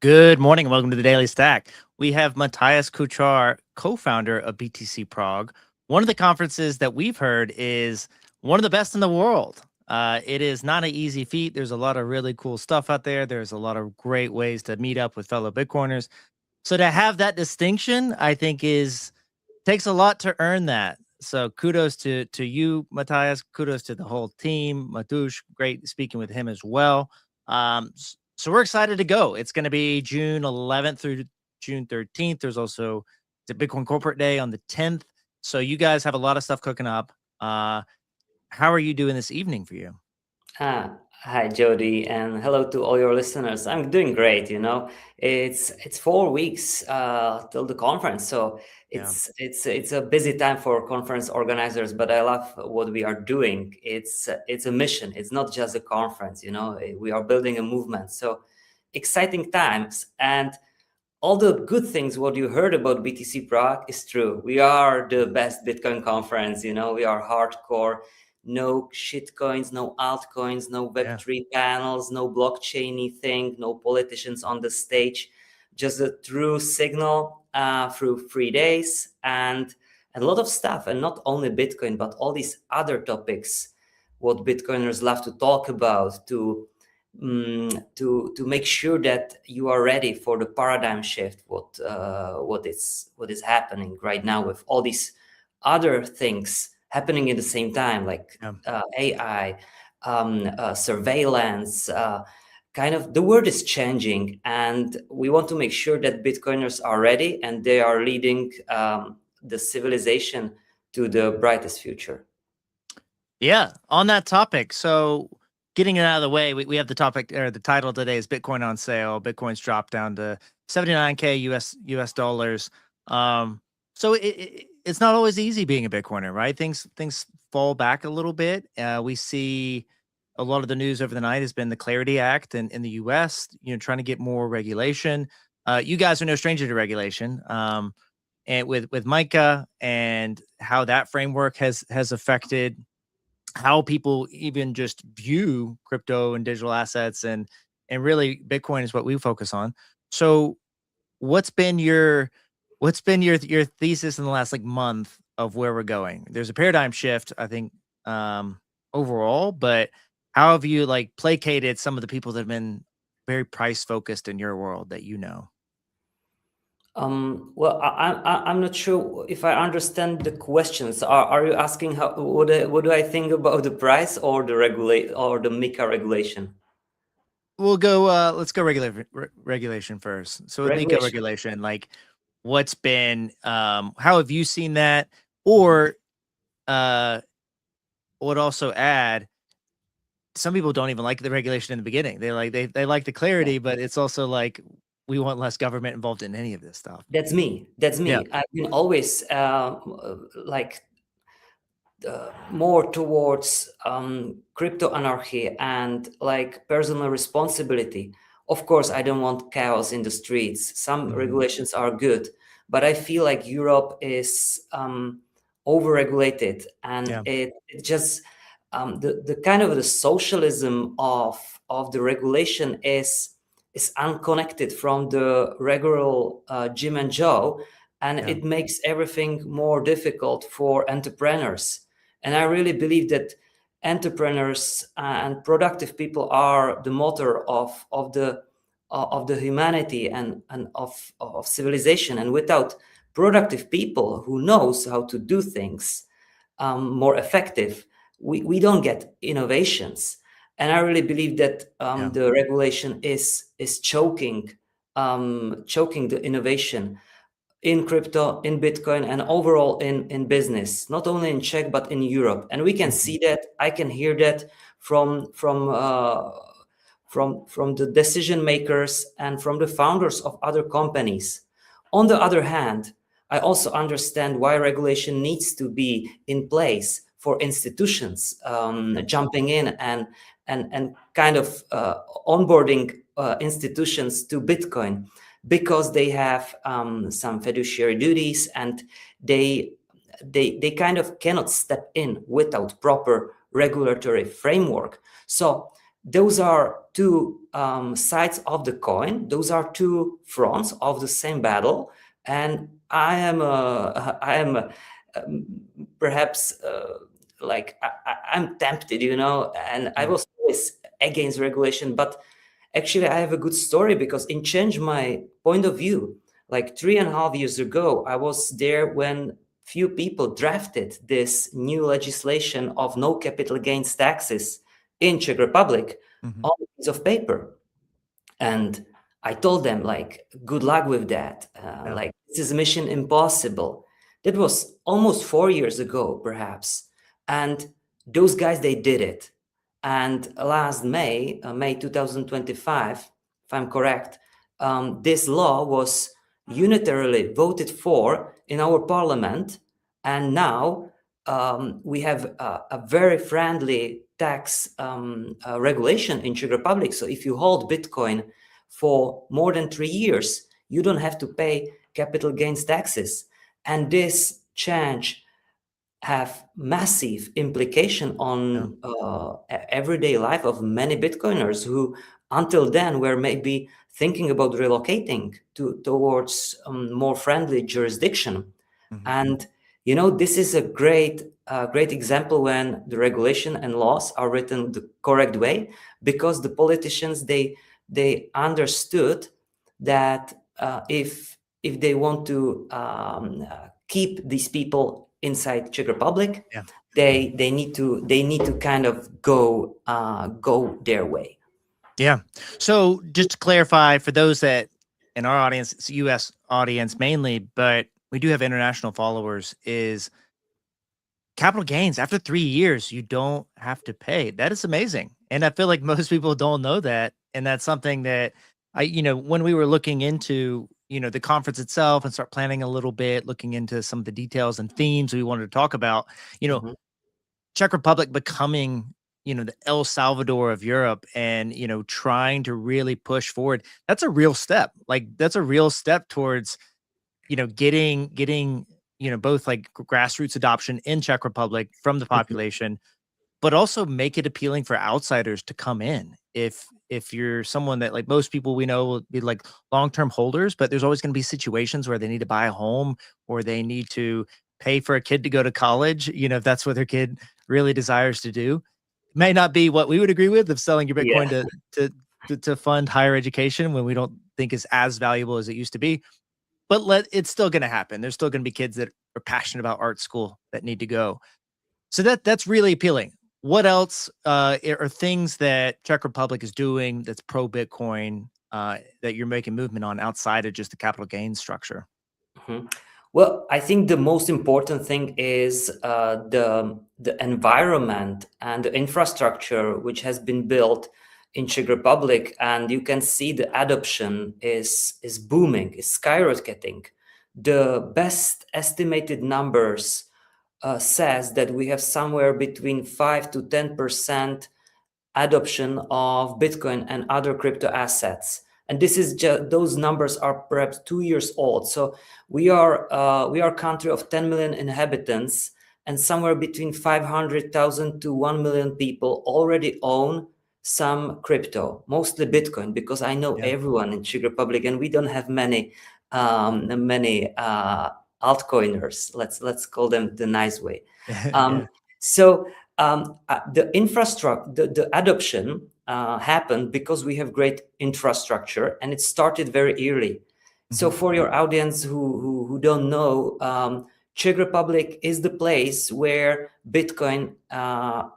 Good morning and welcome to the Daily Stack. We have Matthias Kuchar, co-founder of BTC Prague. One of the conferences that we've heard is one of the best in the world. It is not an easy feat. There's a lot of really cool stuff out there. There's a lot of great ways to meet up with fellow Bitcoiners. So to have that distinction, I think is takes a lot to earn that. So kudos to you, Matthias. Kudos to the whole team. Matush, great speaking with him as well. So we're excited to go. It's going to be June 11th through June 13th. There's also the Bitcoin Corporate Day on the 10th. So you guys have a lot of stuff cooking up. How are you doing this evening for you? Hi, Jody, and hello to all your listeners. I'm doing great. It's 4 weeks till the conference, so Yeah. it's a busy time for conference organizers. But I love what we are doing. It's a mission. It's not just a conference. We are building a movement. So exciting times, and all the good things what you heard about BTC Prague is true. We are the best Bitcoin conference. We are hardcore. No shit coins, no altcoins, no Yeah. Web3 panels, no blockchainy thing, no politicians on the stage. Just a true signal through 3 days and a lot of stuff. And not only Bitcoin, but all these other topics what Bitcoiners love to talk about to make sure that you are ready for the paradigm shift what is happening right now with all these other things happening at the same time, like Yeah. AI, surveillance. Kind of the world is changing, and we want to make sure that Bitcoiners are ready and they are leading the civilization to the brightest future. Yeah. On that topic. So getting it out of the way, we have the topic or the title today is Bitcoin on sale. Bitcoin's dropped down to 79K US dollars. So it's not always easy being a Bitcoiner, right? Things fall back a little bit. We see a lot of the news over the night has been the Clarity Act in the US, trying to get more regulation. You guys are no stranger to regulation. And with Micah and how that framework has affected how people even just view crypto and digital assets and really Bitcoin is what we focus on. So what's been your thesis in the last like month of where we're going? There's a paradigm shift, I think, overall, but how have you like placated some of the people that have been very price focused in your world that you know? Well, I'm not sure if I understand the questions. Are you asking what do I think about the price or the regulate or the MiCA regulation? We'll go. Let's go regulation first. So with Miko Regulation. regulation, like, what's been? How have you seen that? Or uh, would also add. Some people don't even like the regulation in the beginning. They like the clarity, but it's also like we want less government involved in any of this stuff. That's me. That's Yeah. me. I've been always like more towards crypto anarchy and like personal responsibility. Of course, I don't want chaos in the streets. Some Mhm. regulations are good, but I feel like Europe is overregulated, and Yeah. it just the kind of the socialism of the regulation is unconnected from the regular Jim and Joe, and Yeah. it makes everything more difficult for entrepreneurs. And I really believe that entrepreneurs and productive people are the motor of the humanity and of civilization. And without productive people who knows how to do things more effective, we don't get innovations. And I really believe that Yeah. the regulation is choking the innovation in crypto, in Bitcoin, and overall in business, not only in Czech but in Europe. And we can Mhm. see that. I can hear that from the decision makers and from the founders of other companies. On the other hand, I also understand why regulation needs to be in place for institutions Yeah. jumping in and kind of onboarding institutions to Bitcoin, because they have some fiduciary duties, and they kind of cannot step in without proper regulatory framework. So those are two sides of the coin. Those are two fronts of the same battle. And I am perhaps I'm tempted, and I Yeah. was always against regulation, but actually I have a good story because it changed my point of view. Like 3.5 years ago, I was there when few people drafted this new legislation of no capital gains taxes in Czech Republic Hmm. on a piece of paper. And I told them, like, good luck with that. Yeah. Like, this is mission impossible. That was almost 4 years ago, perhaps. And those guys, they did it. And last May, May 2025, if I'm correct, this law was unitarily voted for in our parliament. And now we have a very friendly tax regulation in Czech Republic. So if you hold Bitcoin for more than 3 years, you don't have to pay capital gains taxes. And this change have massive implication Yeah. on everyday life of many Bitcoiners who until then were maybe thinking about relocating towards more friendly jurisdiction. Hmm. And this is a great example when the regulation and laws are written the correct way, because the politicians, they understood that if they want to keep these people inside Czech Republic, Yeah. they need to kind of go their way. Yeah. So just to clarify for those that in our audience, it's a US audience mainly, but we do have international followers, is capital gains after 3 years, you don't have to pay. That is amazing. And I feel like most people don't know that. And that's something that when we were looking into, the conference itself and start planning a little bit, looking into some of the details and themes we wanted to talk about, you know, Mhm. Czech Republic becoming, the El Salvador of Europe and, trying to really push forward. That's a real step. Like that's a real step towards, getting, both like grassroots adoption in Czech Republic from the Mhm. population, but also make it appealing for outsiders to come in. If you're someone that like most people we know will be like long-term holders, but there's always going to be situations where they need to buy a home or they need to pay for a kid to go to college, if that's what their kid really desires to do. May not be what we would agree with of selling your Yeah. Bitcoin to fund higher education when we don't think is as valuable as it used to be. But it's still going to happen. There's still going to be kids that are passionate about art school that need to go. So that's really appealing. What else are things that Czech Republic is doing that's pro Bitcoin that you're making movement on outside of just the capital gains structure? Mhm. Well, I think the most important thing is the environment and the infrastructure which has been built in Czech Republic, and you can see the adoption is booming, is skyrocketing. The best estimated numbers says that we have somewhere between 5 to 10% adoption of Bitcoin and other crypto assets. And this is just, those numbers are perhaps 2 years old. So we are a country of 10 million inhabitants, and somewhere between 500,000 to 1 million people already own some crypto, mostly Bitcoin, because I know Yeah. everyone in Czech Republic, and we don't have many altcoiners. Let's call them the nice way. Yeah. So the infrastructure, the adoption happened because we have great infrastructure, and it started very early. So Mhm. for your audience who don't know, Czech Republic is the place where Bitcoin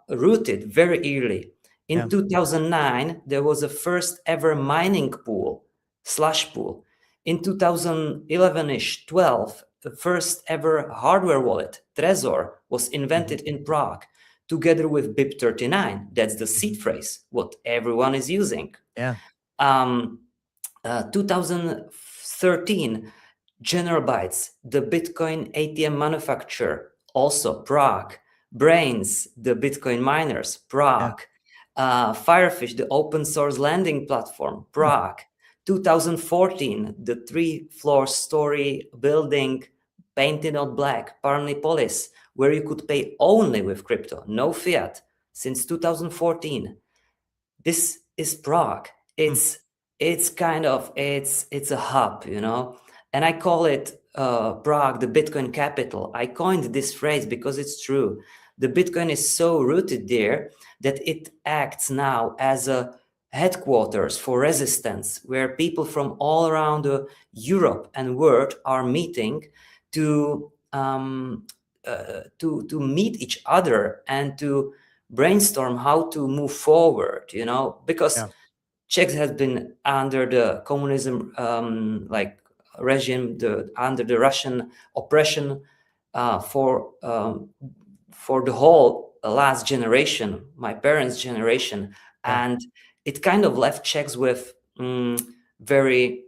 rooted very early. In Yeah. 2009, there was a first ever mining pool, slush pool. In 2011-ish, 12, the first ever hardware wallet, Trezor, was Mhm. invented in Prague together with BIP39. That's the Mhm. seed phrase, what everyone is using. Yeah. 2013, General Bytes, the Bitcoin ATM manufacturer, also Prague. Brains, the Bitcoin miners, Yeah. Prague. Firefish, the open source lending platform, Hmm. Prague. 2014, the 3-floor story building painted on black, Parnipolis, where you could pay only with crypto, no fiat, since 2014. this is Prague. Hmm. It's kind of it's a hub, you know, and I call it Prague the Bitcoin capital. I coined this phrase because it's true. The Bitcoin is so rooted there that it acts now as a headquarters for resistance, where people from all around Europe and world are meeting to to meet each other and to brainstorm how to move forward, you know, because Yeah. Czechs has been under the communism like regime, under the Russian oppression for the whole last generation, my parents' generation, Yeah. and it kind of left Czechs with very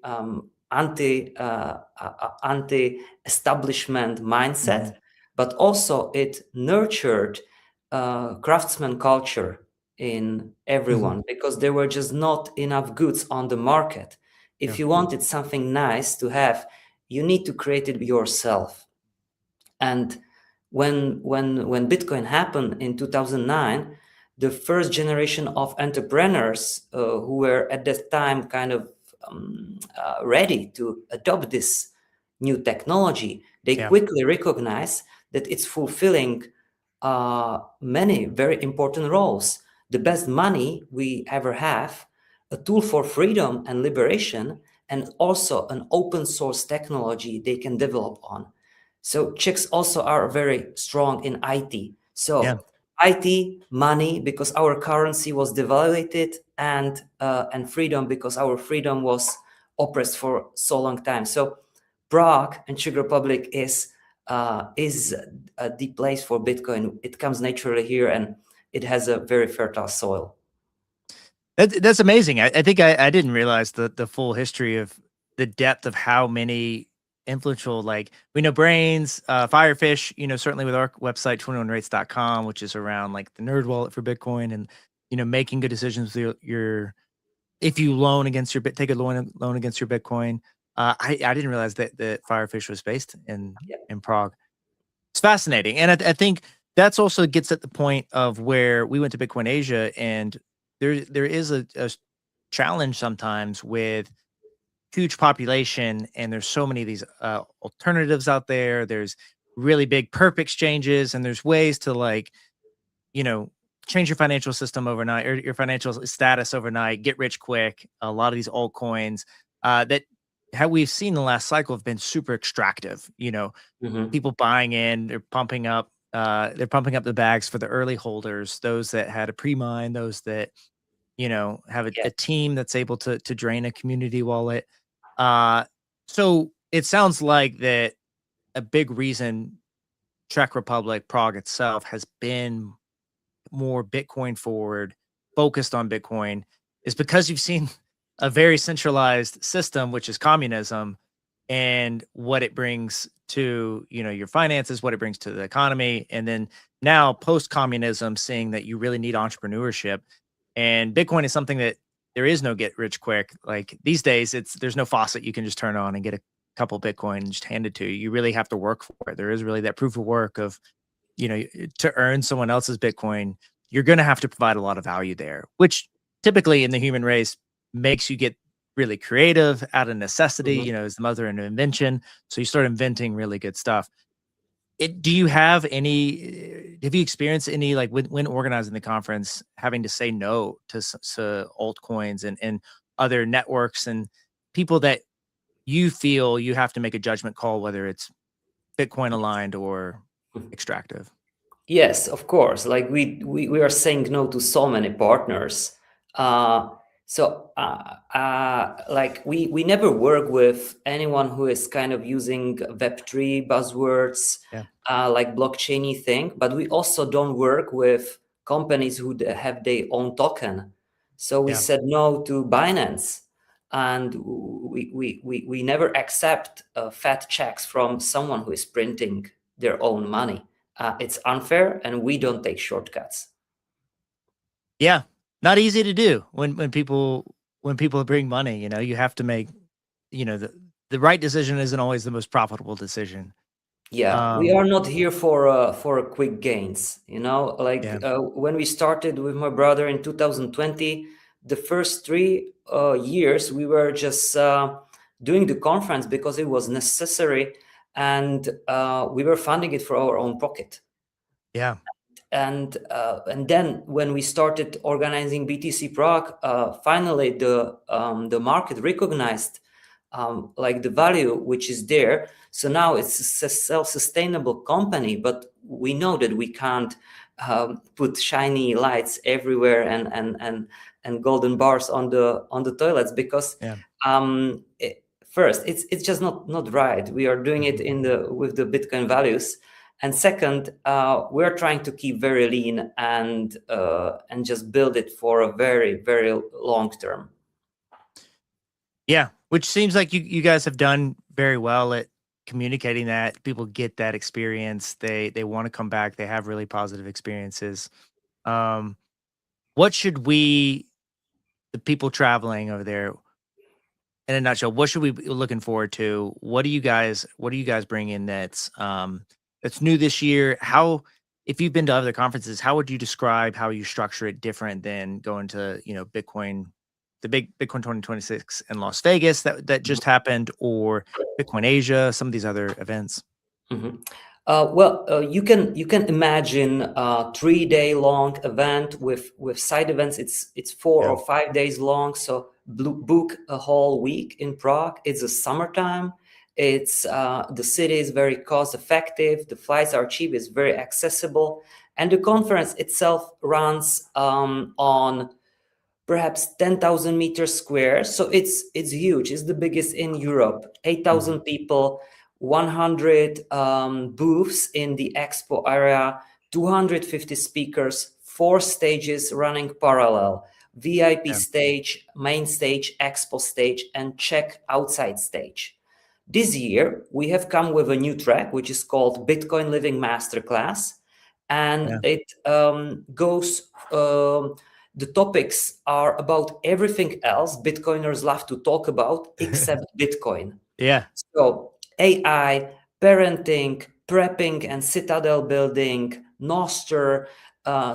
anti-establishment mindset, Hmm. but also it nurtured craftsman culture in Hmm. everyone because there were just not enough goods on the market. Yeah. If you wanted something nice to have, you need to create it yourself. And when Bitcoin happened in 2009, the first generation of entrepreneurs who were at that time kind of ready to adopt this new technology, they Yeah. quickly recognize that it's fulfilling many very important roles. The best money we ever have, a tool for freedom and liberation, and also an open source technology they can develop on. So Czechs also are very strong in IT. Yeah. So IT, money, because our currency was devaluated, and freedom because our freedom was oppressed for so long time. So Prague and Czech Republic is the place for Bitcoin. It comes naturally here, and it has a very fertile soil. That's amazing. I think I didn't realize the full history of the depth of how many influential, like we know Brains, Firefish, certainly with our website, 21rates.com, which is around like the nerd wallet for Bitcoin and, making good decisions with your if you loan against your take a loan against your Bitcoin. I didn't realize that Firefish was based Yeah. in Prague. It's fascinating, and I think that's also gets at the point of where we went to Bitcoin Asia, and there is a challenge sometimes with huge population, and there's so many of these alternatives out there. There's really big perp exchanges, and there's ways to like you know change your financial system overnight or your financial status overnight, get rich quick. A lot of these altcoins that how we've seen the last cycle have been super extractive. Mhm. People buying in, they're pumping up the bags for the early holders, those that had a pre-mine, those that, have a Yes. team that's able to drain a community wallet. Uh, so it sounds like that a big reason Czech Republic, Prague itself has been more Bitcoin forward, focused on Bitcoin, is because you've seen a very centralized system, which is communism, and what it brings to your finances, what it brings to the economy, and then now post communism, seeing that you really need entrepreneurship, and Bitcoin is something that there is no get rich quick. Like these days, there's no faucet you can just turn on and get a couple Bitcoin and just hand it to you. You really have to work for it. There is really that proof of work of to earn someone else's Bitcoin, you're going to have to provide a lot of value there, which typically in the human race makes you get really creative out of necessity, Mhm. is the mother of invention. So you start inventing really good stuff. Do you have have you experienced any, like when organizing the conference, having to say no to, to altcoins and other networks and people that you feel you have to make a judgment call, whether it's Bitcoin aligned or extractive? Yes, of course. Like we are saying no to so many partners. Uh, like we never work with anyone who is kind of using Web3 buzzwords, Yeah. like blockchainy thing. But we also don't work with companies who have their own token. So we Yeah. said no to Binance, and we never accept fat checks from someone who is printing their own money. It's unfair, and we don't take shortcuts. Yeah, not easy to do when people bring money, you have to make, the right decision isn't always the most profitable decision. Yeah, we Um, are not here for quick gains. You know, like yeah, when we started with my brother in 2020, the first 3 years we were just doing the conference because it was necessary, and we were funding it for our own pocket. Yeah. And then when we started organizing BTC Prague, finally the market recognized like the value which is there. So now it's a self-sustainable company, but we know that we can't put shiny lights everywhere and golden bars on the toilets, because Yeah. first it's just not right. We are doing it with the Bitcoin values. And second, we're trying to keep very lean and just build it for a very, very long term. Yeah, which seems like you guys have done very well at communicating that. People get that experience. They want to come back. They have really positive experiences. Um, what should we, the people traveling over there, in a nutshell, what should we be looking forward to? What do you guys bring in that's new this year? How, if you've been to other conferences, how would you describe how you structure it different than going to, Bitcoin, the big Bitcoin 2026 in Las Vegas that just happened, or Bitcoin Asia, some of these other events? Mhm. You can imagine a 3-day long event with side events. It's 4 or 5 days long. So book a whole week in Prague. It's a summertime. It's the city is very cost effective. The flights are cheap. It's very accessible, and the conference itself runs on perhaps 10,000 meters square. So it's huge. It's the biggest in Europe. 8,000 people, 100 booths in the expo area, 250 speakers, 4 stages running parallel: VIP Yeah. stage, main stage, expo stage, and check outside stage. This year, we have come with a new track, which is called Bitcoin Living Masterclass. And Yeah. it goes, the topics are about everything else Bitcoiners love to talk about except Bitcoin. Yeah. So AI, parenting, prepping and citadel building, Noster,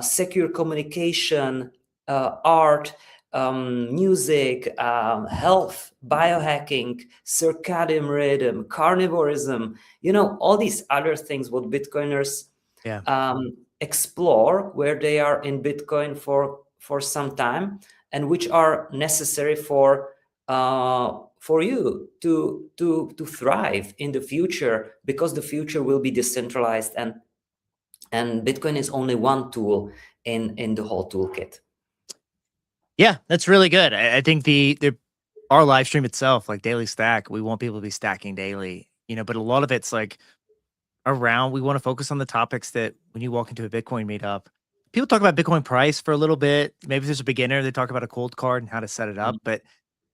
secure communication, art, music, health, biohacking, circadian rhythm, carnivorism, all these other things what Bitcoiners Yeah. explore, where they are in Bitcoin for some time, and which are necessary for you to thrive in the future, because the future will be decentralized, and Bitcoin is only one tool in the whole toolkit. Yeah, that's really good. I think the our live stream itself, like Daily Stack, we want people to be stacking daily, but a lot of it's like around, we want to focus on the topics that when you walk into a Bitcoin meetup, people talk about Bitcoin price for a little bit. Maybe if there's a beginner, they talk about a cold card and how to set it up. But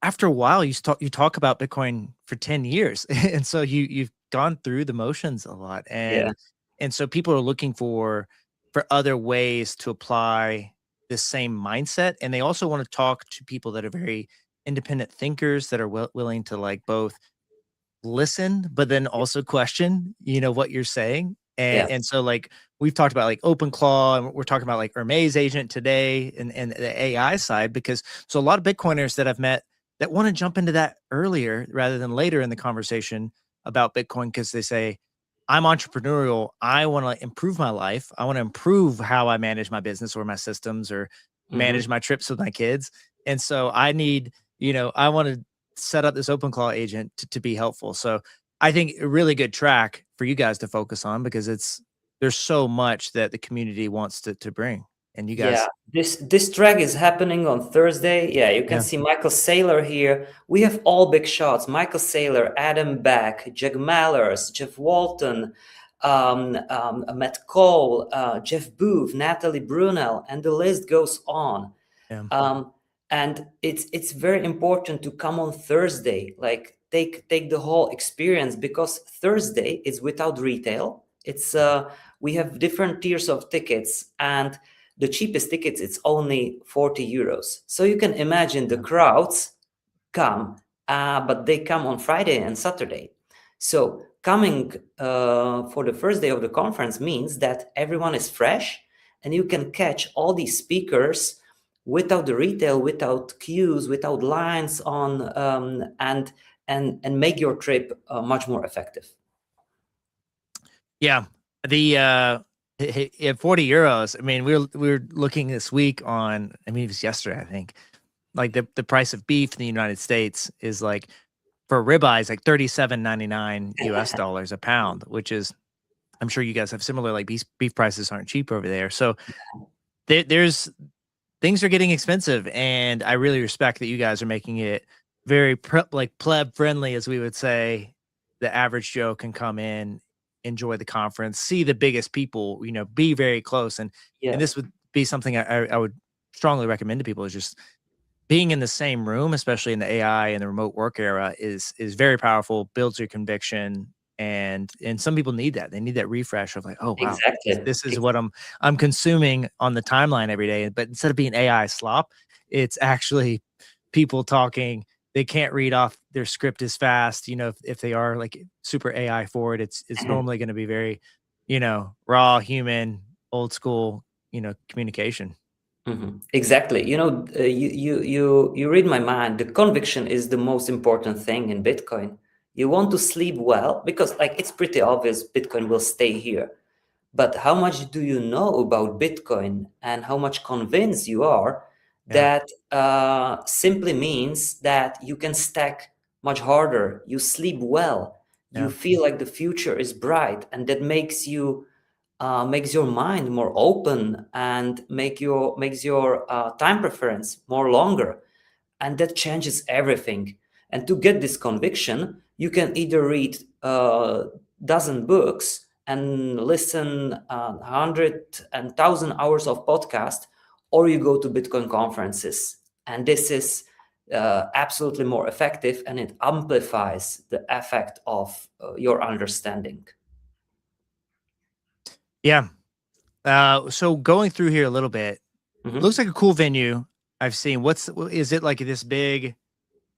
after a while, you talk about Bitcoin for 10 years. And so you've gone through the motions a lot. Yeah. And so people are looking for other ways to apply the same mindset. And they also want to talk to people that are very independent thinkers, that are willing to like both listen, but then also question, what you're saying. And Yeah. and so like we've talked about like OpenClaw, and we're talking about like Hermes agent today, and the AI side, because so a lot of Bitcoiners that I've met that want to jump into that earlier rather than later in the conversation about Bitcoin, because they say, I'm entrepreneurial. I want to improve my life. I want to improve how I manage my business or my systems, or manage my trips with my kids. And so I need, I want to set up this OpenClaw agent to be helpful. So I think a really good track for you guys to focus on, because there's so much that the community wants to bring. And you Yeah, guys, this track is happening on Thursday. Yeah, you can yeah, see Michael Saylor here. We have all big shots: Michael Saylor, Adam Beck, Jack Mallers, Jeff Walton, Matt Cole, Jeff Booth, Natalie Brunel, and the list goes on. yeah, And it's very important to come on Thursday, like take the whole experience, because Thursday is without retail. It's we have different tiers of tickets, and the cheapest tickets, it's only 40 euros. So you can imagine the crowds come, but they come on Friday and Saturday. So coming for the first day of the conference means that everyone is fresh, and you can catch all these speakers without the retail, without queues, without lines on, and make your trip much more effective. Yeah. The at 40 euros, I mean, we were looking this week on, I mean, it was yesterday, I think. Like the price of beef in the United States is like for ribeyes like 37.99 US dollars a pound, which is, I'm sure you guys have similar, like beef prices aren't cheap over there. So there's things are getting expensive, and I really respect that you guys are making it very like pleb friendly, as we would say. The average Joe can come in, enjoy the conference, see the biggest people, be very close, and Yeah. this would be something I would strongly recommend to people, is just being in the same room, especially in the AI and the remote work era, is very powerful, builds your conviction, and some people need that. They need that refresh of like, oh wow, this, Exactly. this is what I'm consuming on the timeline every day. But instead of being AI slop, it's actually people talking. They can't read off their script as fast. If they are like super AI forward, it's normally going to be very, raw, human, old school, communication. Exactly. You read my mind. The conviction is the most important thing in Bitcoin. You want to sleep well because, like, it's pretty obvious Bitcoin will stay here. But how much do you know about Bitcoin and how much convinced you are Yeah, that simply means that you can stack much harder, you sleep well, you yeah, feel like the future is bright, and that makes your mind more open and makes your time preference more longer, and that changes everything. And to get this conviction, you can either read a dozen books and listen 100 and 1,000 hours of podcast, or you go to Bitcoin conferences. And this is absolutely more effective, and it amplifies the effect of your understanding. yeah. So going through here a little bit, looks Mhm. like a cool venue. I've seen. Is it like this big?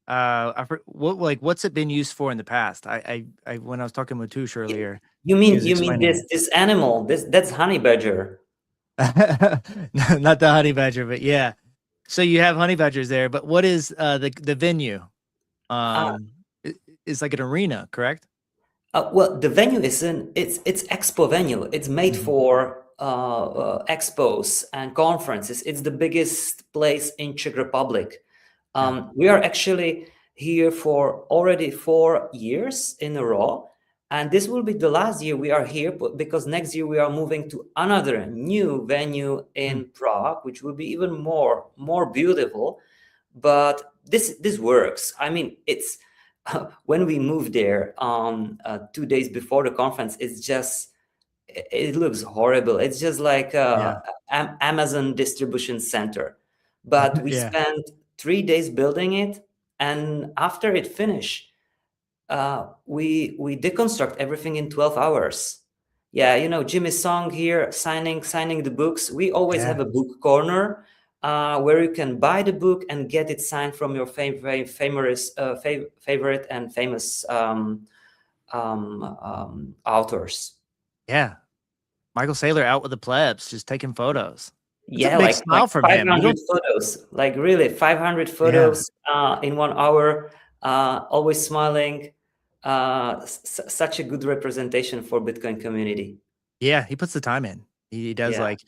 What's it been used for in the past? I when I was talking with Tush earlier, You he mean was you mean explaining this it. this animal? That's honey badger. No, not the honey badger, but yeah. So you have honey badgers there, but what is the venue? Uh, I- is like an arena, correct? well, the venue it's expo venue. It's made Mhm. for expos and conferences. It's the biggest place in Czech Republic. Yeah. We are actually here for already 4 years in a row, and this will be the last year we are here, because next year we are moving to another new venue Mm. in Prague, which will be even more beautiful. But this works. I mean, it's when we moved there 2 days before the conference, it looks horrible. It's just like Yeah. Amazon distribution center. But we Yeah. spent 3 days building it, and after it finished, we deconstruct everything in 12 hours. Yeah, Jimmy Song here signing the books. We always have Yeah. a book corner where you can buy the book and get it signed from your favorite and famous authors. Yeah. Michael Saylor out with the plebs, just taking photos. It's a Yeah, big like smile from him. You 500 don't. photos, like really 500 Yeah. photos in 1 hour, always smiling. Such a good representation for Bitcoin community. Yeah, he puts the time in. He does, Yeah. like,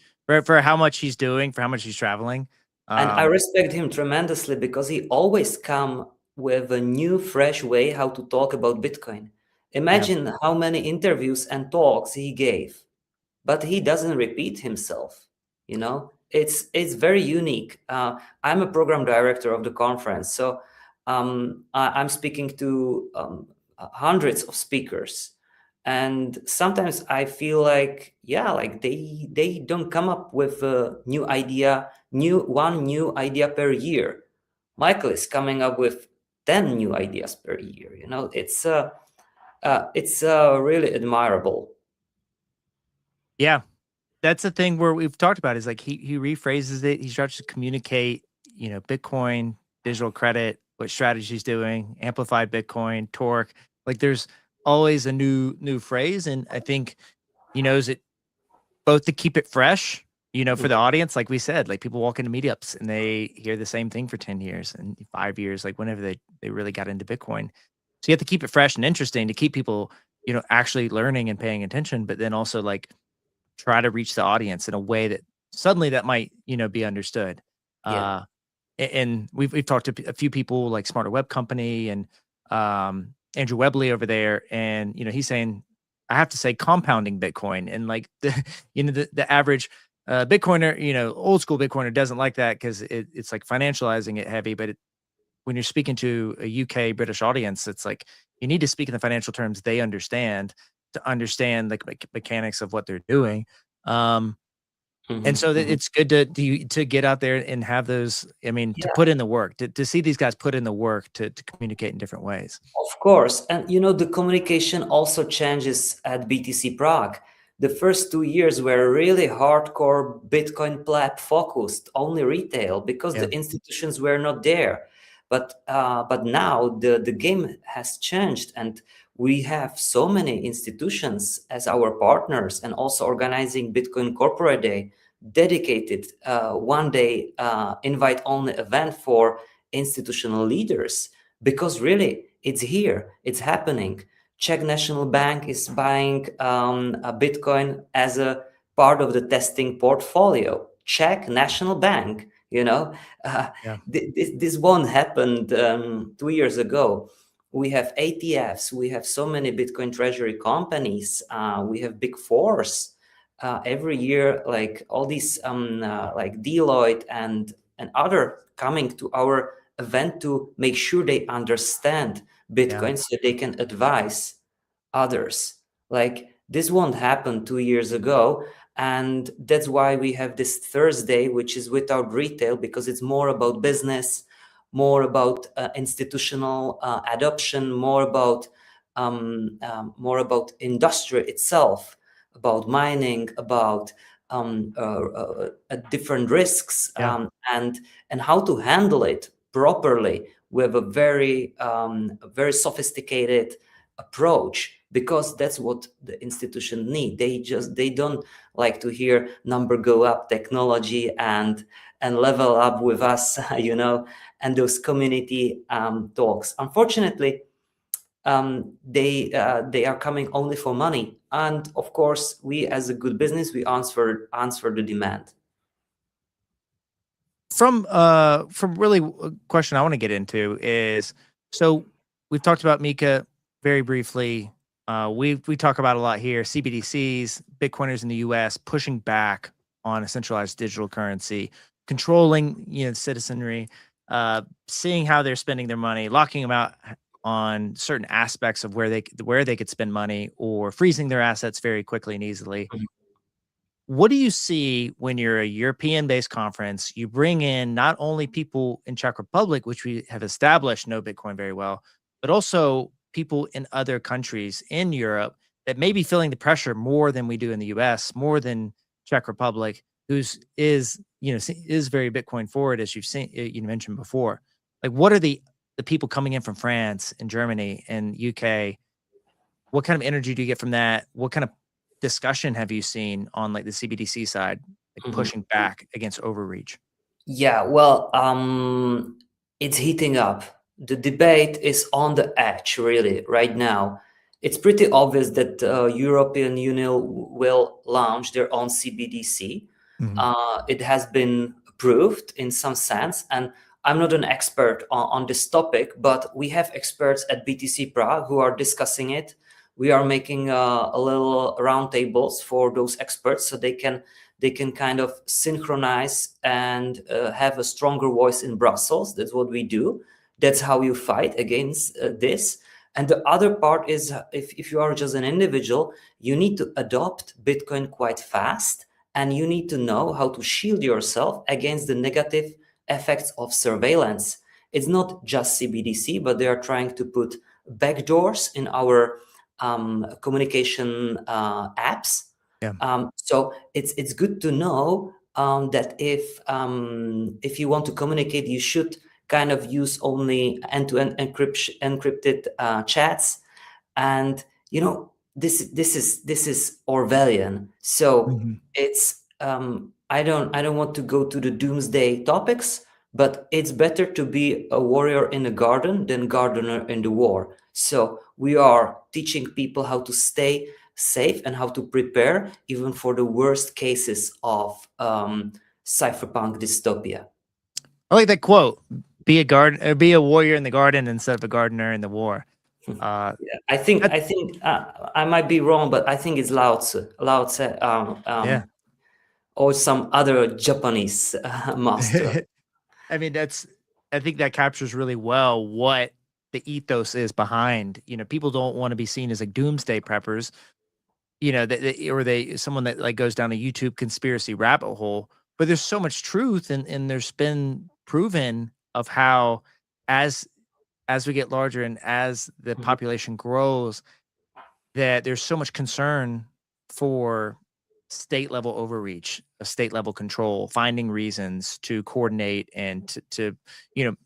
for how much he's doing, for how much he's traveling. And I Um, respect him tremendously because he always come with a new, fresh way how to talk about Bitcoin. yeah, Imagine how many interviews and talks he gave, but he doesn't repeat himself. It's very unique. I'm a program director of the conference, so I'm speaking to hundreds of speakers, and sometimes I feel like, yeah, like they don't come up with a new idea per year. Michael is coming up with 10 new ideas per year. It's really admirable. yeah. That's the thing where we've talked about is like he rephrases it. He starts to communicate, Bitcoin, digital credit, what strategy he's doing, amplified Bitcoin, torque. Like there's always a new phrase, and I think he knows it both to keep it fresh For the audience, like we said, like people walk into meetups and they hear the same thing for 10 years and 5 years, like whenever they really got into Bitcoin. So you have to keep it fresh and interesting to keep people, actually learning and paying attention, but then also like try to reach the audience in a way that suddenly that might, be understood. Yeah. Uh, and we've talked to a few people like Smarter Web Company and Andrew Webley over there, and he's saying I have to say compounding Bitcoin, and like the the average Bitcoiner, old school Bitcoiner doesn't like that because it's like financializing it heavy. But when you're speaking to a UK British audience, it's like you need to speak in the financial terms they understand to understand like mechanics of what they're doing. Um, and Mhm, so that mhm. it's good to get out there and have those. I mean, to Yeah, put in the work, to see these guys put in the work to communicate in different ways. of course. And the communication also changes at BTC Prague. The first 2 years were really hardcore Bitcoin pleb focused, only retail, because Yeah, the institutions were not there. But now the game has changed, and we have so many institutions as our partners, and also organizing Bitcoin Corporate Day, dedicated one day invite only event for institutional leaders, because really it's here, it's happening. Czech National Bank is buying a Bitcoin as a part of the testing portfolio. Czech National Bank, uh, yeah, this one happened 2 years ago. We have ATFs, we have so many Bitcoin treasury companies, we have big fours. Every year, like all these, like Deloitte and other coming to our event to make sure they understand yeah, Bitcoin so they can advise others. Like this won't happen 2 years ago. And that's why we have this Thursday, which is without retail, because it's more about business, more about institutional adoption, more about industry itself, about mining, about different risks, yeah. and how to handle it properly with a very sophisticated approach, because that's what the institution need. They don't like to hear number go up technology and level up with us, and those community talks. Unfortunately, they are coming only for money, and of course, we as a good business, we answer the demand. From really a question I want to get into is, so we've talked about Mika very briefly. We talk about a lot here, CBDCs, Bitcoiners in the US pushing back on a centralized digital currency, controlling, citizenry, seeing how they're spending their money, locking them out on certain aspects of where they could spend money, or freezing their assets very quickly and easily. Mhm, What do you see when you're a European-based conference? You bring in not only people in Czech Republic, which we have established know Bitcoin very well, but also people in other countries in Europe that may be feeling the pressure more than we do in the US, more than Czech Republic, who's is very Bitcoin forward, as you've seen, you mentioned before. Like, what are the people coming in from France and Germany and UK? What kind of energy do you get from that? What kind of discussion have you seen on, like, the CBDC side, like, mhm. pushing back against overreach? Yeah, well, it's heating up. The debate is on the edge, really, right now. It's pretty obvious that European Union will launch their own CBDC. Mhm. It has been approved in some sense, and I'm not an expert on this topic, but we have experts at BTC Prague who are discussing it. We are making a little roundtables for those experts so they can kind of synchronize and have a stronger voice in Brussels. That's what we do. That's how you fight against this. And the other part is, if you are just an individual, you need to adopt Bitcoin quite fast, and you need to know how to shield yourself against the negative effects of surveillance. It's not just CBDC, but they are trying to put backdoors in our communication apps. Yeah. So it's good to know that if you want to communicate, you should kind of use only end-to-end encrypted chats, and this is Orwellian. So Mhm. it's I don't want to go to the doomsday topics, but it's better to be a warrior in the garden than gardener in the war. So we are teaching people how to stay safe and how to prepare even for the worst cases of cypherpunk dystopia. I like that quote: be a warrior in the garden instead of a gardener in the war." Yeah, I think That, I might be wrong, but I think it's Lao Tzu. Lao Tzu, yeah. or some other Japanese master. I mean, I think that captures really well what the ethos is behind. People don't want to be seen as like doomsday preppers. Or someone that like goes down a YouTube conspiracy rabbit hole. But there's so much truth, and there's been proven of how as we get larger and as the Mhm, population grows, that there's so much concern for state level overreach, a state level control, finding reasons to coordinate and to you know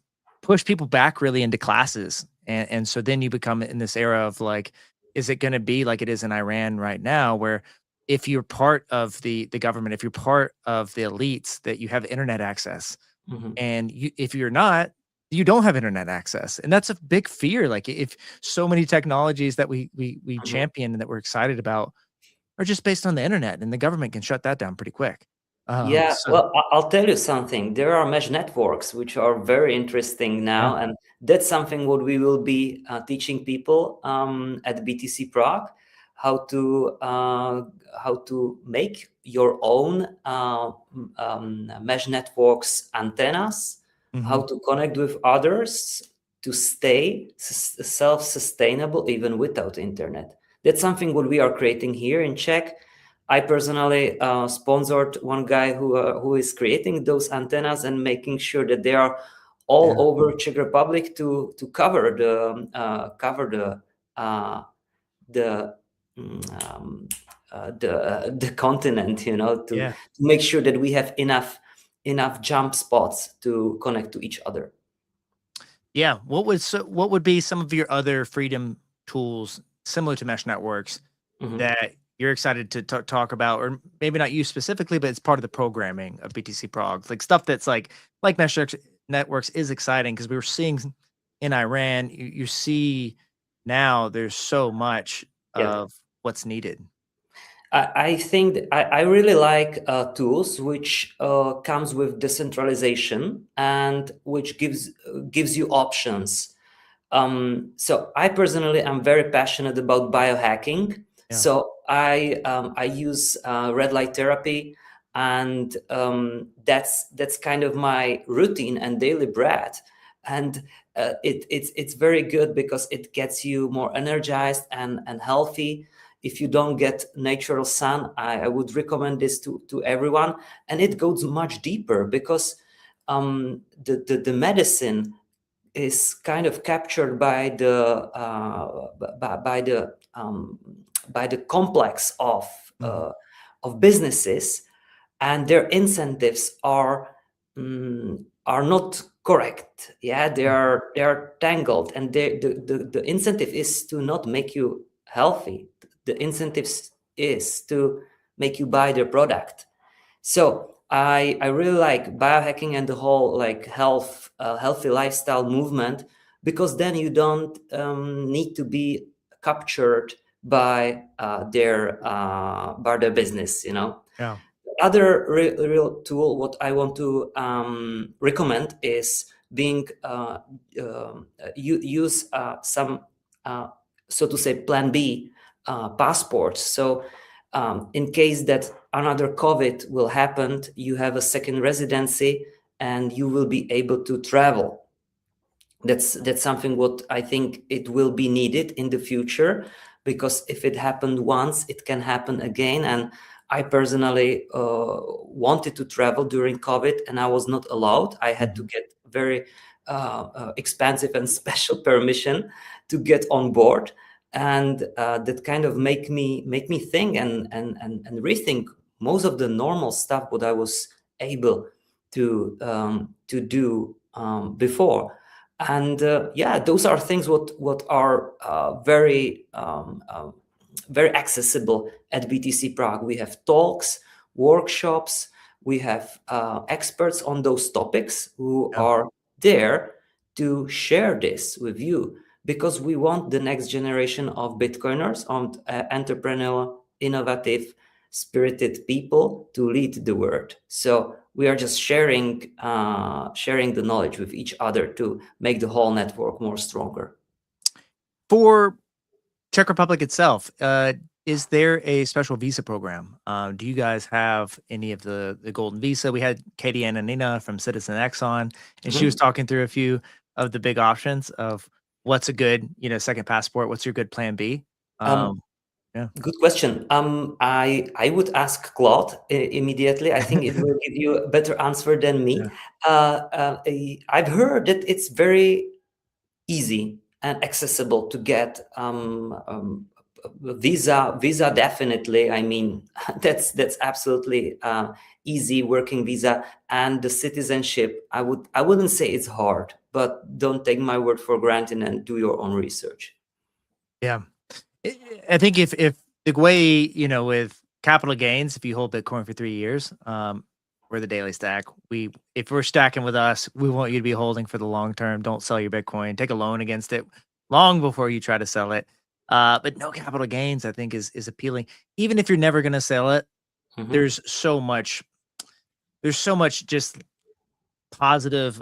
push people back really into classes. And so then you become in this era of like, is it going to be like it is in Iran right now, where if you're part of the government, if you're part of the elites, that you have internet access, mhm, and if you're not, you don't have internet access. And that's a big fear. Like, if so many technologies that we mhm. champion and that we're excited about are just based on the internet, and the government can shut that down pretty quick. Yeah, So well, I'll tell you something. There are mesh networks which are very interesting yeah, now, and that's something what we will be teaching people at BTC Prague, how to make your own mesh networks antennas, how mhm, to connect with others to stay self-sustainable even without internet. That's something what we are creating here in Czech. I personally sponsored one guy who is creating those antennas and making sure that they are all yeah, over Czech Republic to cover uh, the um, the continent, to yeah. make sure that we have enough jump spots to connect to each other. Yeah, what would be some of your other freedom tools similar to mesh networks Mhm. that you're excited to talk about, or maybe not you specifically, but it's part of the programming of BTC Prague, like stuff that's like networks is exciting because we were seeing in Iran. You see now there's so much Yeah. of what's needed. I think I really like tools which comes with decentralization and which gives you options. So I personally am very passionate about biohacking. Yeah, So I use red light therapy, and that's kind of my routine and daily bread. And it's very good because it gets you more energized and healthy. If you don't get natural sun, I would recommend this to everyone. And it goes much deeper because the medicine is kind of captured by the by the complex mhm, of businesses, and their incentives are not correct. Yeah, mhm, they are tangled, and the incentive is to not make you healthy. The incentive is to make you buy their product. So I really like biohacking and the whole like healthy lifestyle movement, because then you don't need to be captured by their business. yeah, Other real tool what I want to recommend is being use some uh, so to say plan B passports. So in case that another COVID will happen, you have a second residency and you will be able to travel. That's something what I think it will be needed in the future, because if it happened once, it can happen again. And I personally wanted to travel during COVID, and I was not allowed. I had to mhm. get very expensive and special permission to get on board, and that kind of make me think and rethink most of the normal stuff what I was able to do before. And yeah, those are things what are very accessible at BTC Prague. We have talks, workshops, We have experts on those topics who Yeah. are there to share this with you, because we want the next generation of Bitcoiners, and entrepreneurial, innovative, spirited people to lead the world. So we are just sharing the knowledge with each other to make the whole network more stronger. For Czech Republic itself, is there a special visa program? Do you guys have any of the golden visa? We had Katie and Anina from Citizen X on, and she was talking through a few of the big options of what's a good, second passport. What's your good plan B? Yeah. Good question. I would ask Claude immediately. I think it will give you a better answer than me. I've heard that it's very easy and accessible to get visa. Definitely. I mean, that's absolutely easy working visa, and the citizenship. I wouldn't say it's hard, but don't take my word for granted and do your own research. Yeah. I think if the way, with capital gains, if you hold Bitcoin for 3 years, we're the daily stack. If we're stacking with us, we want you to be holding for the long term. Don't sell your Bitcoin. Take a loan against it long before you try to sell it. But no capital gains, I think, is appealing. Even if you're never going to sell it, there's so much just positive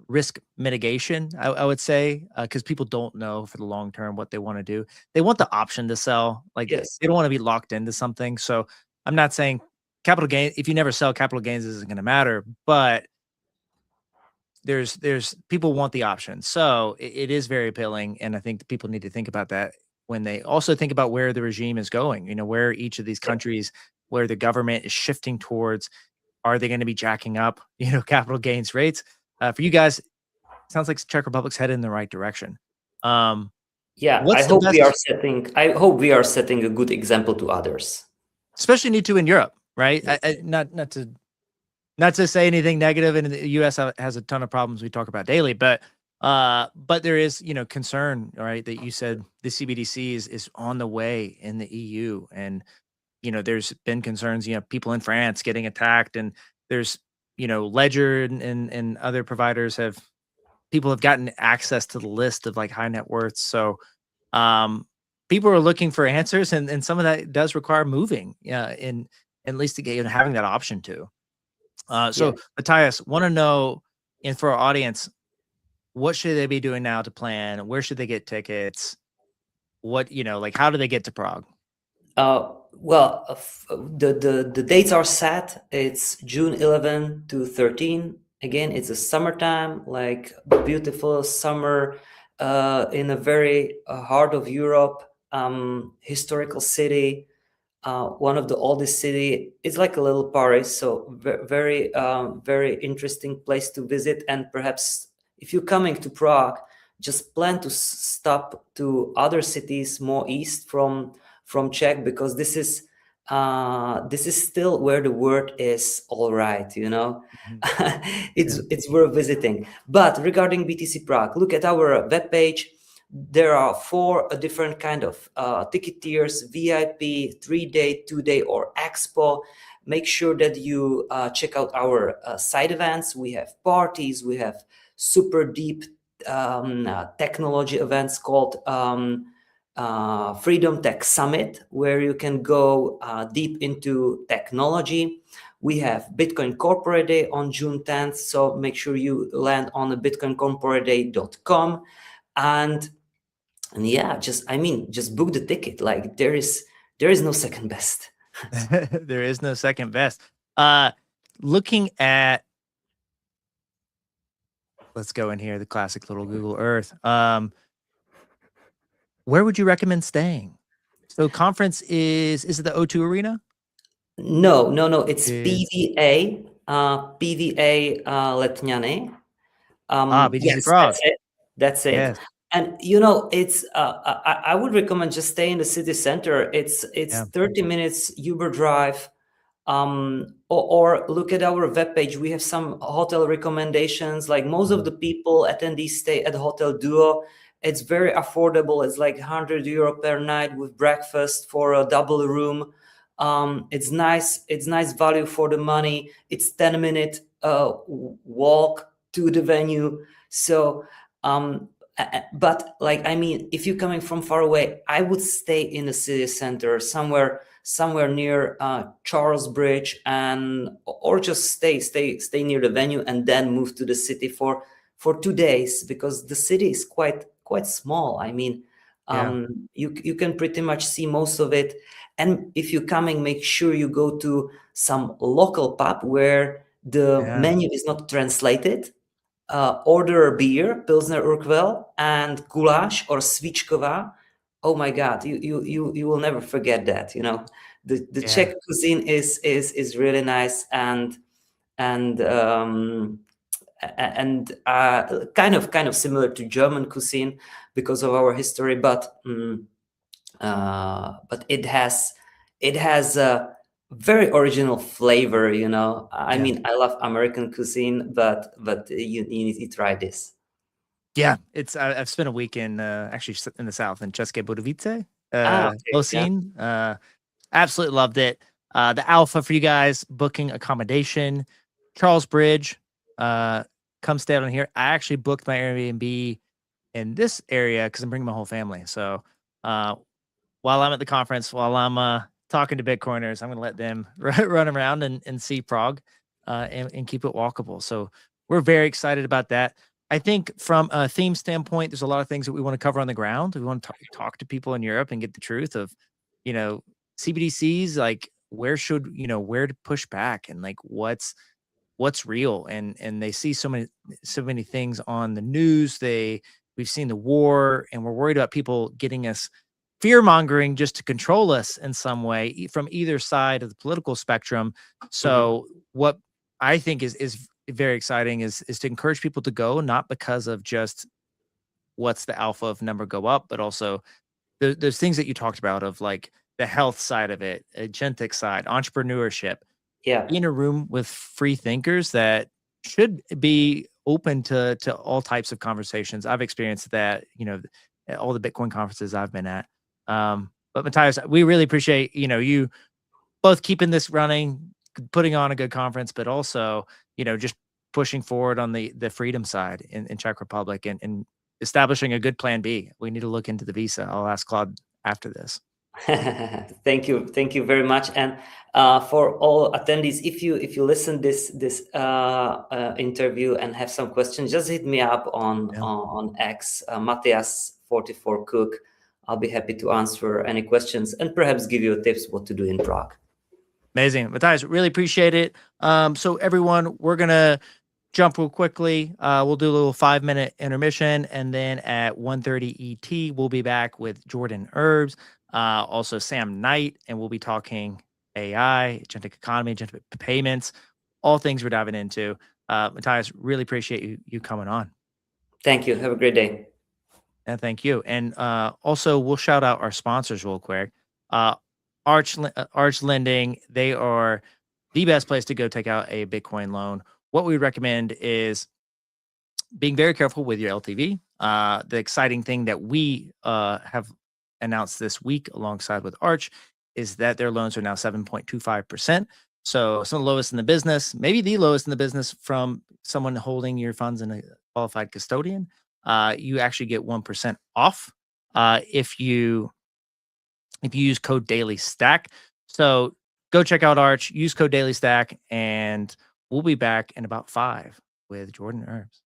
risk mitigation, I would say, because people don't know for the long term what they want to do. They want the option to sell. Like, Yes. they don't want to be locked into something. So I'm not saying capital gain, if you never sell, capital gains isn't going to matter, but there's people want the option. So it is very appealing, and I think people need to think about that when they also think about where the regime is going, where each of these countries, where the government is shifting towards. Are they going to be jacking up, capital gains rates? For you guys, sounds like Czech Republic's headed in the right direction. Yeah, What's the best, I hope we are setting a good example to others. especially need to in Europe, right? Not to say anything negative, and the U.S. has a ton of problems we talk about daily, but there is, concern, right? That you said the CBDC is on the way in the EU, and there's been concerns, people in France getting attacked, and there's, Ledger and other providers people have gotten access to the list of like high net worths. So people are looking for answers, and some of that does require moving, in at least to get, having that option too. So Matthias, want to know, and for our audience, what should they be doing now to plan? Where should they get tickets? What, like, how do they get to Prague? Well, the dates are set. It's June 11 to 13. Again, it's a summertime, like beautiful summer in a very heart of Europe, historical city, one of the oldest city. It's like a little Paris, so very very interesting place to visit. And perhaps if you're coming to Prague, just plan to stop to other cities more east from Czech, because this is still where the word is all right, it's worth visiting. But regarding BTC Prague, look at our webpage. There are 4 different kind of ticket tiers: VIP, 3-day, 2-day, or Expo. Make sure that you check out our side events. We have parties, we have super deep technology events called Freedom Tech Summit, where you can go deep into technology. We have Bitcoin Corporate Day on June 10th, so make sure you land on the bitcoincorporateday.com. And yeah, just book the ticket. Like, there is no second best. There is no second best. Looking at, let's go in here, the classic little Google Earth. Where would you recommend staying? So conference is it the O2 Arena? No. It's Is PVA Letňany. BTC Yes, Prague. That's it. Yes. And it's I would recommend just stay in the city center. It's 30 minutes Uber drive. Or look at our webpage. We have some hotel recommendations. Like, most of the people, attendees, stay at Hotel Duo. It's very affordable. It's like €100 per night with breakfast for a double room. It's nice. It's nice value for the money. It's 10-minute walk to the venue. So, but like, I mean, if you're coming from far away, I would stay in the city center, somewhere near Charles Bridge, or just stay near the venue and then move to the city for 2 days, because the city is quite small. I mean, you can pretty much see most of it. And if you're coming, make sure you go to some local pub where the menu is not translated. Order beer, Pilsner Urquell, and goulash or svíčková. Oh my God, you will never forget that. You know, the Czech cuisine is really nice, and kind of similar to German cuisine because of our history, but it has a very original flavor. You know, I mean, I love American cuisine, but you need to try this. Yeah, it's I've spent a week in actually in the south in České Budějovice, Okay, Osín. Absolutely loved it. The Alpha for you guys, booking accommodation, Charles Bridge. Come stay out on here. I actually booked my Airbnb in this area because I'm bringing my whole family. So while I'm at the conference, while I'm talking to Bitcoiners, I'm going to let them run around and see Prague and keep it walkable. So we're very excited about that. I think from a theme standpoint, there's a lot of things that we want to cover on the ground. We want to talk to people in Europe and get the truth of, you know, CBDCs, like where to push back and like what's real. And they see so many things on the news. We've seen the war, and we're worried about people getting us fear mongering just to control us in some way from either side of the political spectrum. So what I think is very exciting is to encourage people to go, not because of just what's the alpha of number go up, but also those things that you talked about of like the health side of it, agentic side, entrepreneurship. Yeah. Be in a room with free thinkers that should be open to all types of conversations. I've experienced that, you know, at all the Bitcoin conferences I've been at. But Matthias, we really appreciate, you know, you both keeping this running, putting on a good conference, but also, you know, just pushing forward on the freedom side in Czech Republic and establishing a good plan B. We need to look into the visa. I'll ask Claude after this. Thank you very much. And for all attendees, if you listen this interview and have some questions, just hit me up on X, Matthias44 Cook. I'll be happy to answer any questions and perhaps give you tips what to do in Prague. Amazing. Matthias, really appreciate it. So everyone, we're going to jump real quickly. We'll do a little 5-minute intermission, and then at 1:30 ET, we'll be back with Jordan Herbs, also Sam Knight, and we'll be talking AI, agentic economy, agentic payments, all things we're diving into. Matthias, really appreciate you coming on. Thank you. Have a great day. And thank you. And also, we'll shout out our sponsors real quick. Arch Lending, they are the best place to go take out a Bitcoin loan. What we recommend is being very careful with your LTV. The exciting thing that we have announced this week alongside with Arch is that their loans are now 7.25%. So some of the lowest in the business, maybe the lowest in the business from someone holding your funds in a qualified custodian. You actually get 1% off if you use code DailyStack. So go check out Arch, use code DailyStack, and we'll be back in about 5 with Jordan Herbs.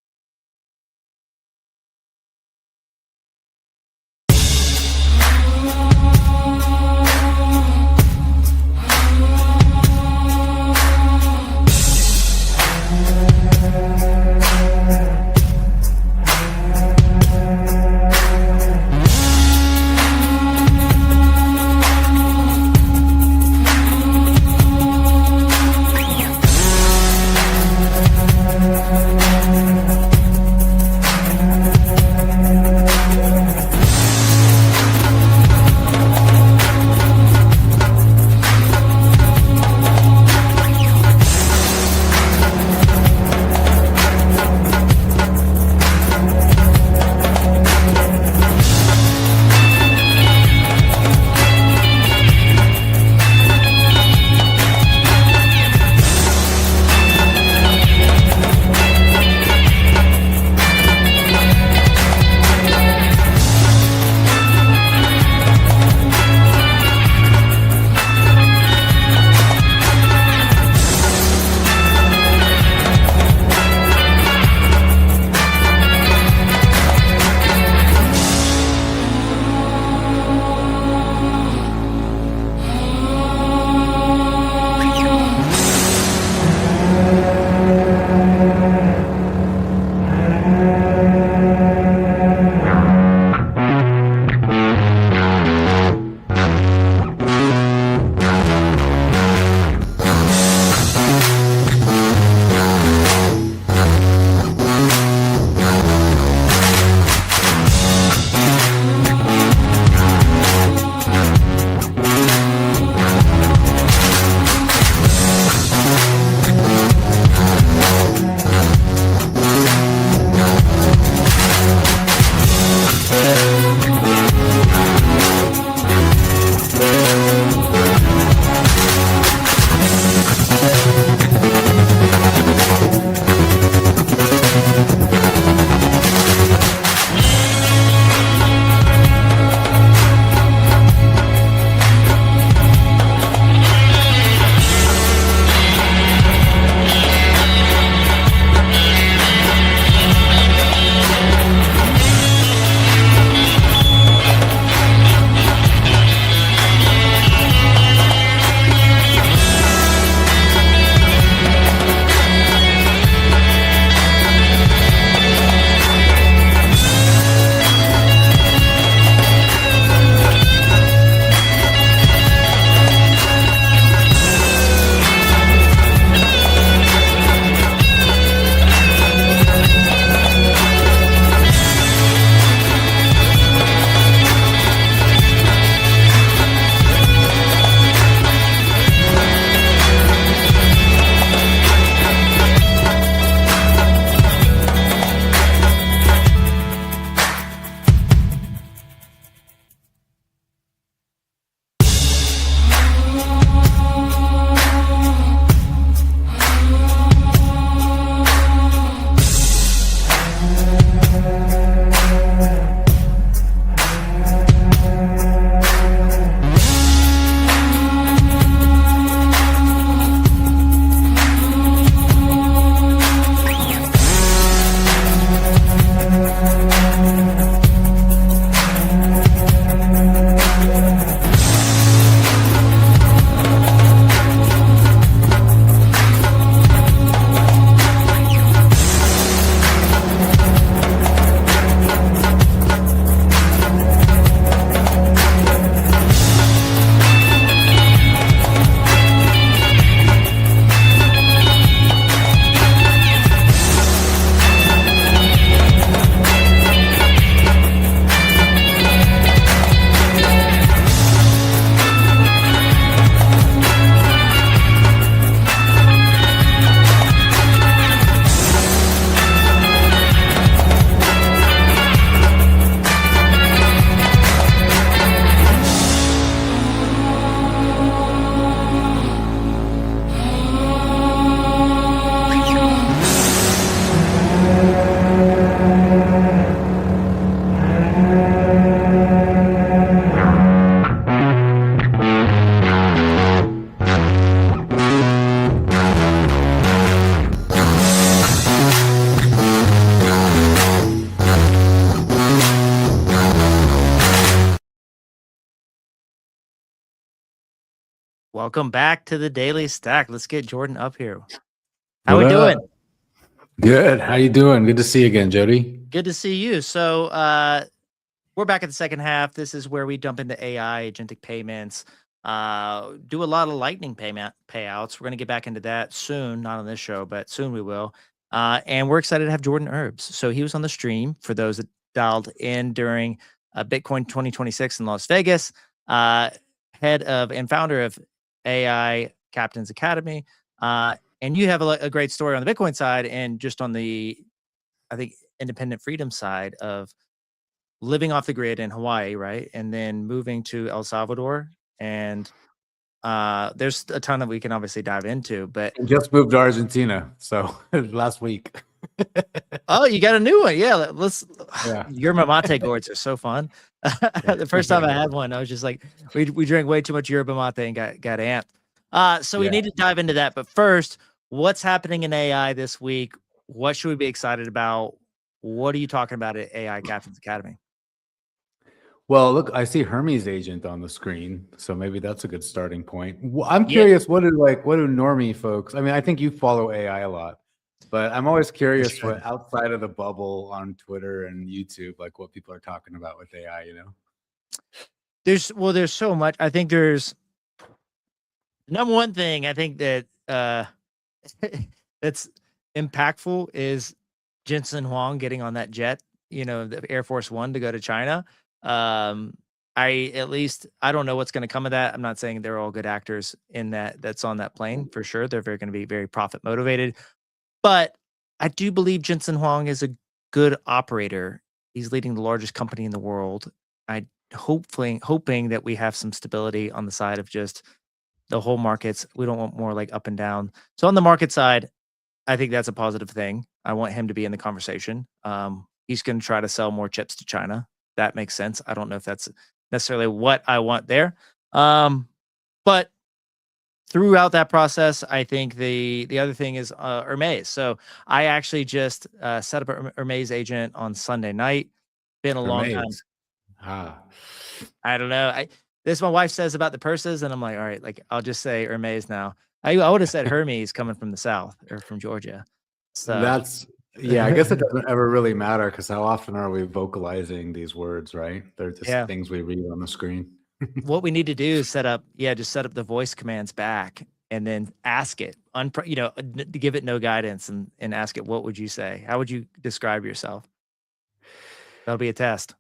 Welcome back to the Daily Stack. Let's get Jordan up here. How What we up? doing? Good. How you doing? Good to see you again, Jody. Good to see you. So we're back at the second half. This is where we jump into AI, agentic payments, do a lot of lightning payouts. We're going to get back into that soon, not on this show, but soon we will. And we're excited to have Jordan Herbs. So he was on the stream for those that dialed in during Bitcoin 2026 in Las Vegas, head of and founder of AI Captains Academy. And you have a great story on the Bitcoin side and just on the, I think, independent freedom side of living off the grid in Hawaii, right? And then moving to El Salvador. And there's a ton that we can obviously dive into, but And just moved to Argentina, so last week. oh, you got a new one. Yeah, let's Yeah. Yerba mate gourds are so fun. The first time I had one, I was just like, we drank way too much yerba mate and got amped. So we Yeah. need to dive into that. But first, what's happening in AI this week? What should we be excited about? What are you talking about at AI Captains Academy? Well, look, I see Hermes agent on the screen, so maybe that's a good starting point. I'm Yeah. curious, what do normie folks? I mean, I think you follow AI a lot, but I'm always curious sure. what outside of the bubble on Twitter and YouTube, like what people are talking about with AI, you know? There's so much. I think there's number one thing I think that that's impactful is Jensen Huang getting on that jet, the Air Force One to go to China. I don't know what's going to come of that. I'm not saying they're all good actors in that's on that plane for sure. They're going to be very profit motivated, but I do believe Jensen Huang is a good operator. He's leading the largest company in the world. Hoping that we have some stability on the side of just the whole markets. We don't want more like up and down. So on the market side, I think that's a positive thing. I want him to be in the conversation. He's going to try to sell more chips to China. That makes sense. I don't know if that's necessarily what I want there. But throughout that process, I think the other thing is Hermes. So I actually just set up a Hermes agent on Sunday night. Been a long time. I don't know. This my wife says about the purses, and I'm like, all right, like I'll just say Hermes now. I would have said Hermes coming from the South or from Georgia. So I guess it doesn't ever really matter because how often are we vocalizing these words, right? They're just things we read on the screen. What we need to do is set up the voice commands back and then ask it, give it no guidance and ask it, what would you say? How would you describe yourself? That'll be a test.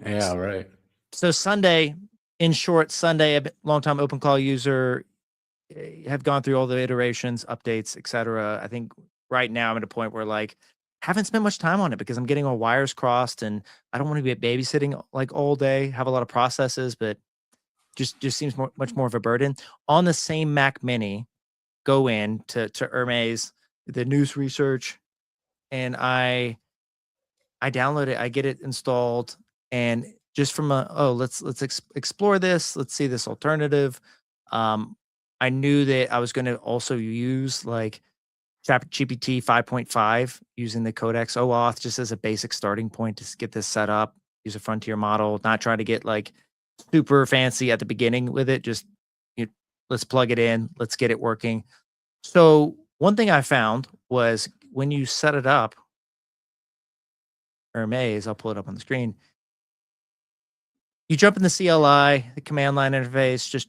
Yeah, right. So Sunday, in short, a long-time open call user, have gone through all the iterations, updates, etc. I think right now I'm at a point where like haven't spent much time on it because I'm getting all wires crossed and I don't want to be babysitting like all day, have a lot of processes, but just seems much more of a burden. On the same Mac Mini, go in to Hermes, the news research, and I download it, I get it installed, and just from let's explore this, let's see this alternative. I knew that I was going to also use like ChatGPT 5.5 using the Codex OAuth just as a basic starting point to get this set up. Use a frontier model, not try to get like super fancy at the beginning with it. Just let's plug it in, let's get it working. So one thing I found was when you set it up, Hermes, I'll pull it up on the screen. You jump in the CLI, the command line interface, just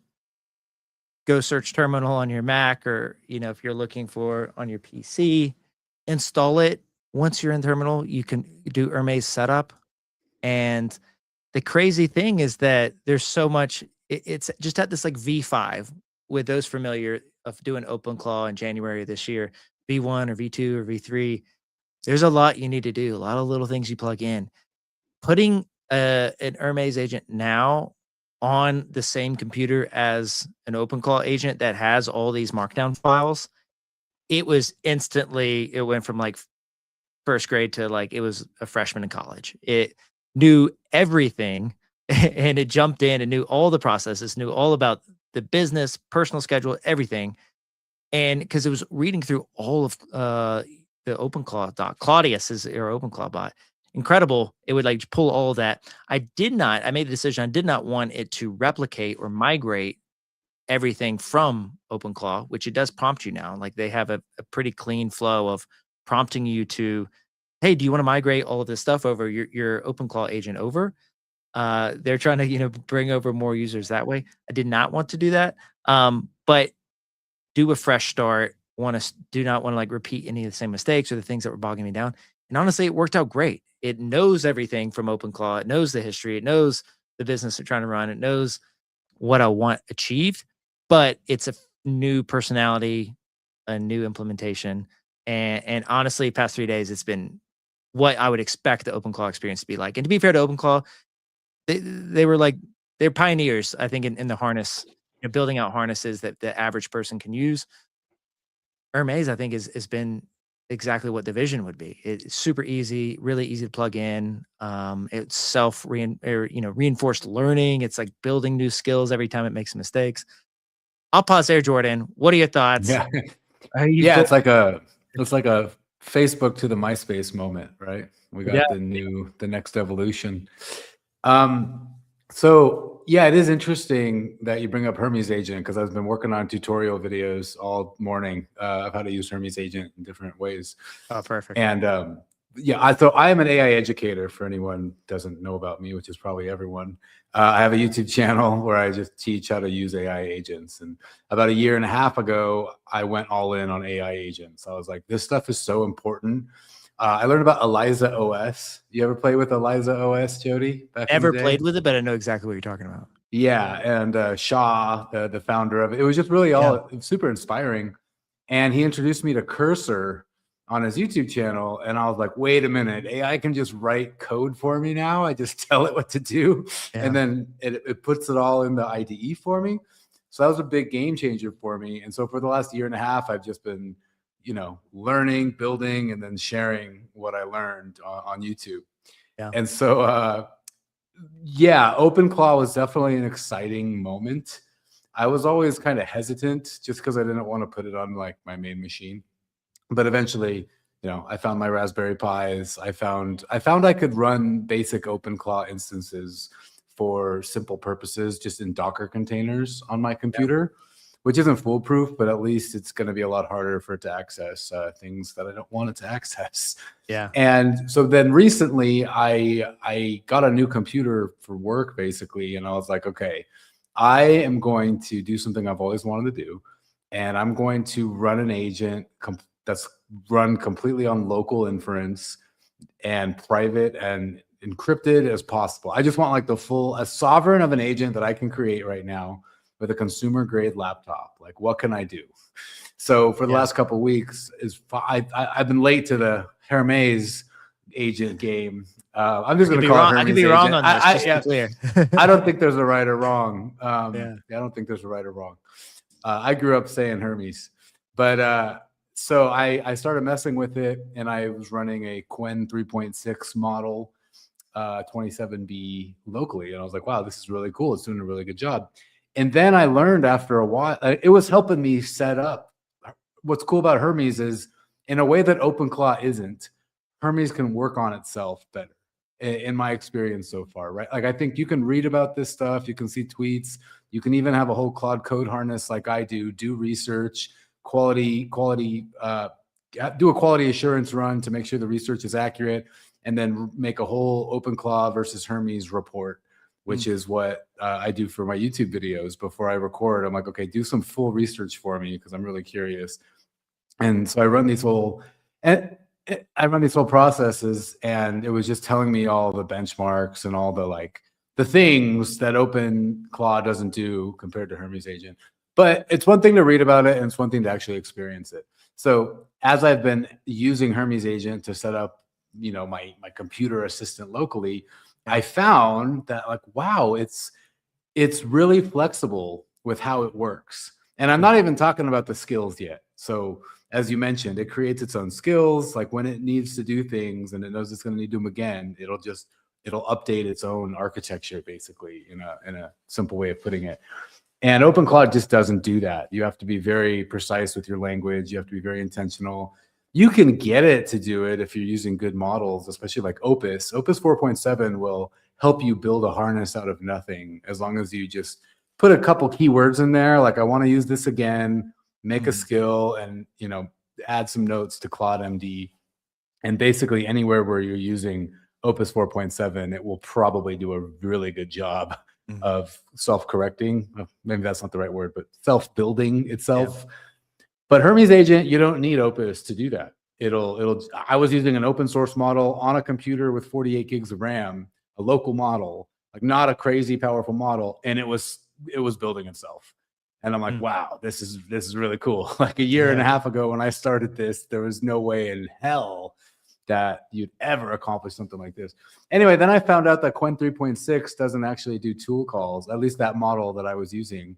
go search terminal on your Mac or, if you're looking for on your PC, install it. Once you're in terminal, you can do Hermes setup. And the crazy thing is that there's so much, it's just at this like V5 with those familiar of doing OpenClaw in January of this year, V1 or V2 or V3. There's a lot you need to do, a lot of little things you plug in. Putting an Hermes agent now on the same computer as an OpenClaw agent that has all these markdown files, it went from like first grade to like it was a freshman in college. It knew everything and it jumped in and knew all the processes, knew all about the business, personal schedule, everything. And because it was reading through all of the OpenClaw doc. Claudius is our OpenClaw bot. Incredible. It would like pull all of that. I made the decision. I did not want it to replicate or migrate everything from OpenClaw, which it does prompt you now. Like they have a pretty clean flow of prompting you to, hey, do you want to migrate all of this stuff over your OpenClaw agent over? They're trying to, bring over more users that way. I did not want to do that. But do a fresh start. Do not want to like repeat any of the same mistakes or the things that were bogging me down. And honestly, it worked out great. It knows everything from OpenClaw. It knows the history. It knows the business they're trying to run. It knows what I want achieved, but it's a new personality, a new implementation. And honestly, past 3 days, it's been what I would expect the OpenClaw experience to be like. And to be fair to OpenClaw, they're pioneers, I think, in the harness, building out harnesses that the average person can use. Hermes, I think, has been exactly what the vision would be. It's super easy, really easy to plug in. It's reinforced learning. It's like building new skills every time it makes mistakes. I'll pause there, Jordan. What are your thoughts? Yeah, it's like a Facebook to the MySpace moment, right? We got the next evolution. So yeah, it is interesting that you bring up Hermes agent, because I've been working on tutorial videos all morning of how to use Hermes agent in different ways. Oh, perfect. And so I am an AI educator, for anyone who doesn't know about me, which is probably everyone. I have a YouTube channel where I just teach how to use AI agents. And about 1.5 years ago, I went all in on AI agents. I was like, this stuff is so important. I learned about Eliza OS. You ever play with Eliza OS, Jody? Never played with it, but I know exactly what you're talking about. Yeah, and Shah, the founder of it, it was just really super inspiring. And he introduced me to Cursor on his YouTube channel, and I was like, wait a minute, AI can just write code for me now. I just tell it what to do, and then it puts it all in the IDE for me. So that was a big game changer for me. And so for the last 1.5 years, I've just been learning, building, and then sharing what I learned on YouTube. Yeah. And so, OpenClaw was definitely an exciting moment. I was always kind of hesitant just because I didn't want to put it on like my main machine. But eventually, I found my Raspberry Pis. I found I could run basic OpenClaw instances for simple purposes, just in Docker containers on my computer. Which isn't foolproof, but at least it's going to be a lot harder for it to access things that I don't want it to access. Yeah. And so then recently I got a new computer for work, basically. And I was like, okay, I am going to do something I've always wanted to do. And I'm going to run an agent that's run completely on local inference and private and encrypted as possible. I just want like a sovereign of an agent that I can create right now with a consumer grade laptop. Like, what can I do? So for the last couple of weeks, I've been late to the Hermes agent game. I'm just going to call it Hermes I could be wrong on this. Just clear. I don't think there's a right or wrong. I don't think there's a right or wrong. I grew up saying Hermes, but so I started messing with it, and I was running a Qwen 3.6 model 27B locally, and I was like, wow, this is really cool. It's doing a really good job. And then I learned after a while, it was helping me set up. What's cool about Hermes is, in a way that OpenClaw isn't, Hermes can work on itself better, in my experience so far, right? Like, I think you can read about this stuff. You can see tweets. You can even have a whole Claude code harness like I do research, do a quality assurance run to make sure the research is accurate, and then make a whole OpenClaw versus Hermes report, which is what I do for my YouTube videos before I record. I'm like, okay, do some full research for me because I'm really curious. And so I run these whole processes, and it was just telling me all the benchmarks and all the things that OpenClaw doesn't do compared to Hermes agent. But it's one thing to read about it, and it's one thing to actually experience it. So as I've been using Hermes agent to set up, my computer assistant locally, I found that, like, wow, it's really flexible with how it works. And I'm not even talking about the skills yet. So as you mentioned, it creates its own skills. Like, when it needs to do things and it knows it's going to need to do them again, it'll update its own architecture, basically, in a simple way of putting it. And OpenClaw just doesn't do that. You have to be very precise with your language. You have to be very intentional. You can get it to do it if you're using good models, especially like Opus. Opus 4.7 will help you build a harness out of nothing, as long as you just put a couple keywords in there, like I want to use this again, make a Mhm. skill, and add some notes to Claude MD. And basically anywhere where you're using Opus 4.7, it will probably do a really good job Mhm. of self-correcting. Maybe that's not the right word, but self-building itself. But Hermes Agent, you don't need Opus to do that. I was using an open source model on a computer with 48 gigs of RAM, a local model, like not a crazy powerful model, and it was building itself. And I'm like, wow, this is really cool. Like a year and a half ago when I started this, there was no way in hell that you'd ever accomplish something like this. Anyway, then I found out that Qwen 3.6 doesn't actually do tool calls, at least that model that I was using.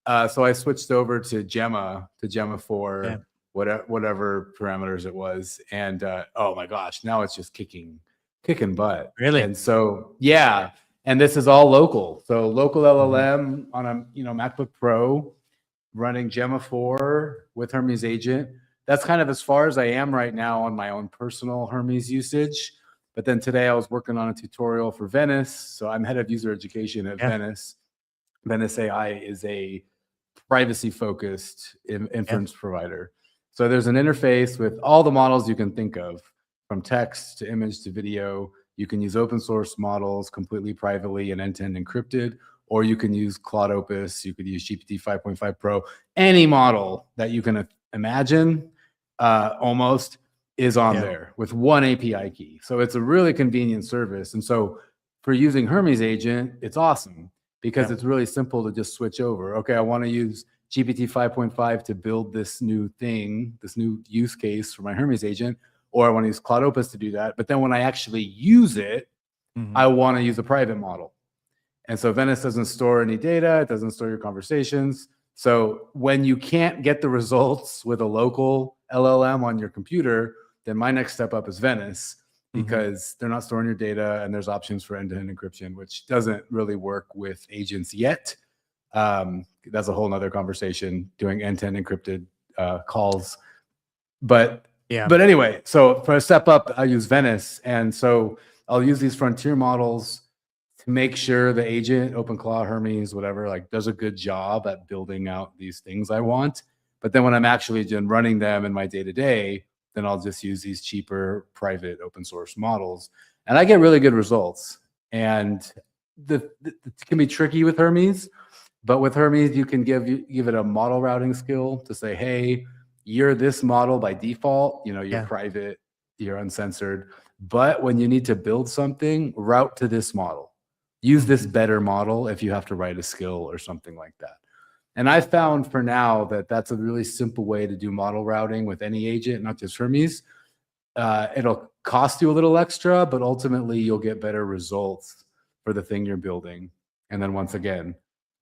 So I switched over to Gemma 4, whatever parameters it was. And oh my gosh, now it's just kicking butt. Really? And so, yeah. And this is all local. So local LLM on a MacBook Pro running Gemma 4 with Hermes Agent. That's kind of as far as I am right now on my own personal Hermes usage. But then today I was working on a tutorial for Venice. So I'm head of user education at Venice. Venice AI is a privacy-focused inference provider. So there's an interface with all the models you can think of, from text to image to video. You can use open source models completely privately and end-to-end encrypted, or you can use Claude Opus, you could use GPT 5.5 Pro. Any model that you can imagine almost is on there with one API key. So it's a really convenient service. And so for using Hermes Agent, it's awesome because it's really simple to just switch over. Okay, I want to use GPT 5.5 to build this new thing, this new use case for my Hermes Agent, or I want to use Claude Opus to do that. But then when I actually use it, I want to use a private model. And so Venice doesn't store any data. It doesn't store your conversations. So when you can't get the results with a local LLM on your computer, then my next step up is Venice, because they're not storing your data and there's options for end-to-end encryption, which doesn't really work with agents yet. That's a whole nother conversation, doing end-to-end encrypted calls. But anyway, so for a step up, I use Venice. And so I'll use these frontier models to make sure the agent, OpenClaw, Hermes, whatever, like does a good job at building out these things I want. But then when I'm actually running them in my day-to-day, then I'll just use these cheaper private open source models. And I get really good results. And it can be tricky with Hermes, but with Hermes, you can give it a model routing skill to say, hey, you're this model by default, you're private, you're uncensored. But when you need to build something, route to this model. Use this better model if you have to write a skill or something like that. And I found for now that that's a really simple way to do model routing with any agent, not just Hermes. It'll cost you a little extra, but ultimately you'll get better results for the thing you're building. And then once again,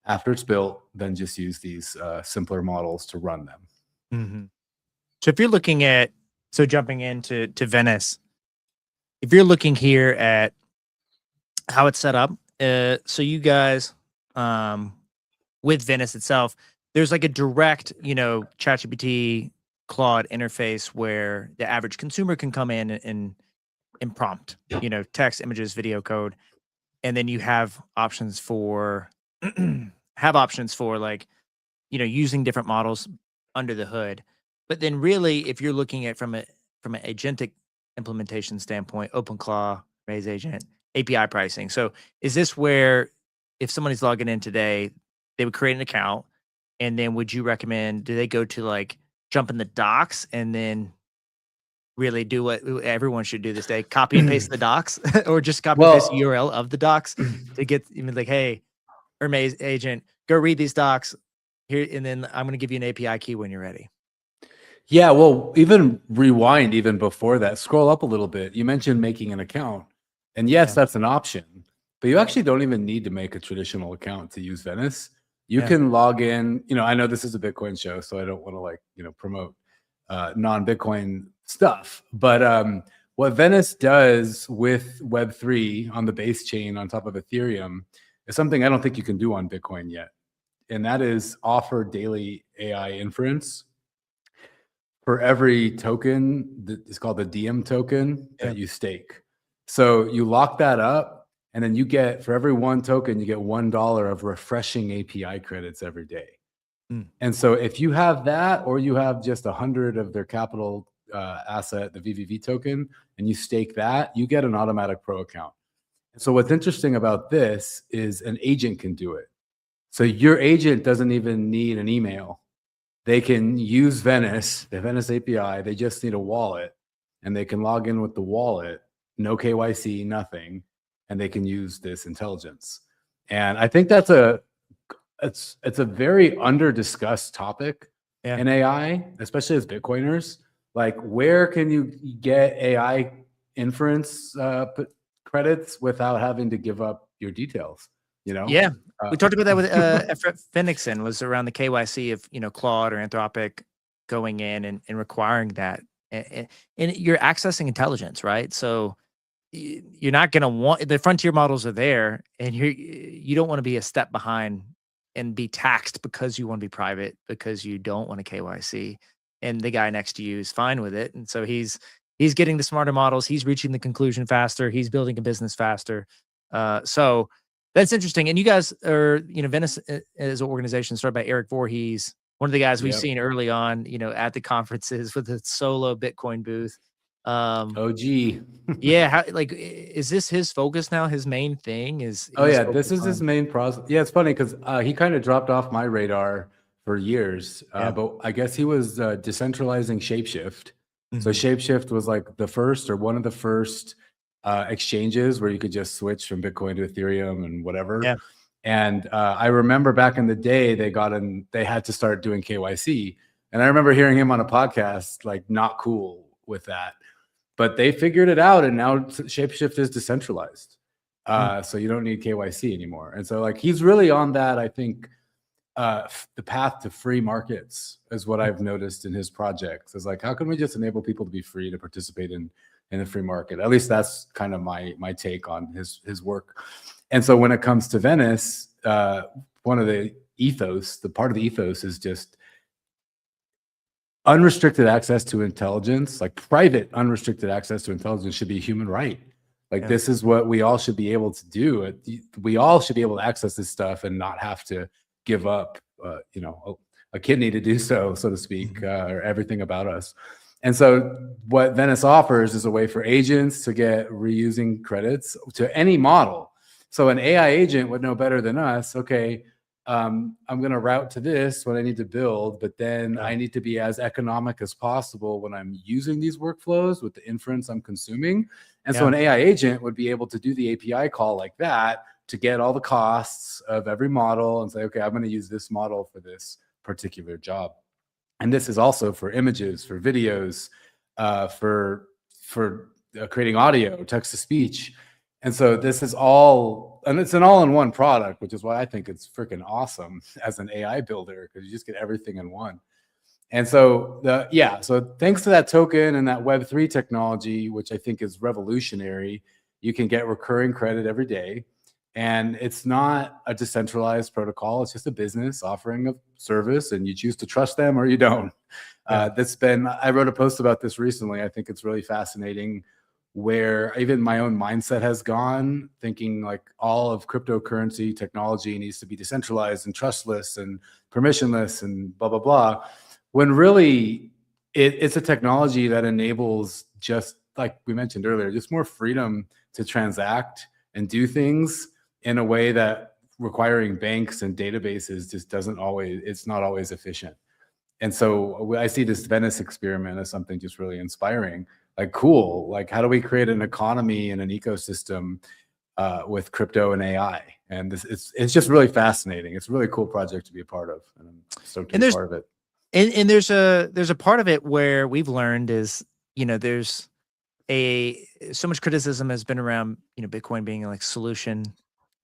after it's built, then just use these simpler models to run them. So if you're looking at, jumping into Venice, if you're looking here at how it's set up, so you guys, with Venice itself, there's like a direct, ChatGPT Claude interface where the average consumer can come in and prompt, text, images, video, code, and then you have options for like, using different models under the hood. But then really, if you're looking at from an agentic implementation standpoint, OpenClaw, Hermes Agent, API pricing. So is this where if somebody's logging in today, they would create an account, and then would you recommend, do they go to like jump in the docs and then really do what everyone should do this day, copy and paste the docs, or just copy and paste the URL of the docs to get even like, hey, Hermes Agent, go read these docs here, and then I'm going to give you an API key when you're ready. Yeah, well, even rewind even before that, scroll up a little bit. You mentioned making an account. And yes, that's an option, but you actually don't even need to make a traditional account to use Venice. You can log in, I know this is a Bitcoin show, so I don't want to promote non-Bitcoin stuff. But what Venice does with Web3 on the base chain on top of Ethereum is something I don't think you can do on Bitcoin yet. And that is offer daily AI inference for every token that is called the DM token that you stake. So you lock that up, And then you get, for every one token, you get $1 of refreshing API credits every day. Mm. And so if you have that, or you have just 100 of their capital asset, the VVV token, and you stake that, you get an automatic pro account. And so what's interesting about this is an agent can do it. So your agent doesn't even need an email. They can use Venice, the Venice API. They just need a wallet, and they can log in with the wallet, no KYC, nothing, and they can use this intelligence. And I think that's it's a very under discussed topic in AI, especially as Bitcoiners. Like, where can you get AI inference credits without having to give up your details? You know? Yeah. We talked about that with Efrat Phoenixon, was around the KYC of, you know, Claude or Anthropic going in and requiring that. And you're accessing intelligence, right? So you're not going to want, the frontier models are there, and you don't want to be a step behind and be taxed because you want to be private, because you don't want a KYC, and the guy next to you is fine with it. And so he's getting the smarter models. He's reaching the conclusion faster. He's building a business faster. So that's interesting. And you guys are, you know, Venice is an organization started by Eric Voorhees, one of the guys we've seen early on, you know, at the conferences with the solo Bitcoin booth. OG. Yeah. How, like, is this his focus now? His main thing is? Oh yeah, this is his main process. Yeah, it's funny because he kind of dropped off my radar for years, but I guess he was decentralizing Shapeshift. So Shapeshift was like the first, or one of the first exchanges where you could just switch from Bitcoin to Ethereum and whatever. Yeah. And I remember back in the day, they had to start doing KYC. And I remember hearing him on a podcast, like, not cool with that. But they figured it out, and now Shapeshift is decentralized. So you don't need KYC anymore. And so, like, he's really on that, I think, the path to free markets is what I've noticed in his projects. Is like, how can we just enable people to be free to participate in the free market? At least that's kind of my take on his work. And so when it comes to Venice, one of the ethos, the part of the ethos is just unrestricted access to intelligence, like private unrestricted access to intelligence should be a human right. Like, this is what we all should be able to do. We all should be able to access this stuff and not have to give up, you know, a kidney to do so to speak, or everything about us. And so what Venice offers is a way for agents to get reusing credits to any model. So an AI agent would know better than us. Okay, I'm going to route to this when I need to build, but then I need to be as economic as possible when I'm using these workflows with the inference I'm consuming. And so an AI agent would be able to do the API call like that to get all the costs of every model and say, okay, I'm going to use this model for this particular job. And this is also for images, for videos, for creating audio, text to speech. And so this is all, and it's an all-in-one product, which is why I think it's freaking awesome as an AI builder, because you just get everything in one. And so so thanks to that token and that Web3 technology, which I think is revolutionary, you can get recurring credit every day. And it's not a decentralized protocol. It's just a business offering a service, and you choose to trust them or you don't. I wrote a post about this recently. I think it's really fascinating, where even my own mindset has gone, thinking like all of cryptocurrency technology needs to be decentralized and trustless and permissionless and blah, blah, blah. When really it's a technology that enables, just like we mentioned earlier, just more freedom to transact and do things in a way that requiring banks and databases just it's not always efficient. And so I see this Venice experiment as something just really inspiring. Like, cool, like, how do we create an economy and an ecosystem with crypto and AI? And it's just really fascinating. It's a really cool project to be a part of, and I'm stoked to be part of it. And there's a part of it where we've learned is, you know, there's so much criticism has been around, you know, Bitcoin being like solution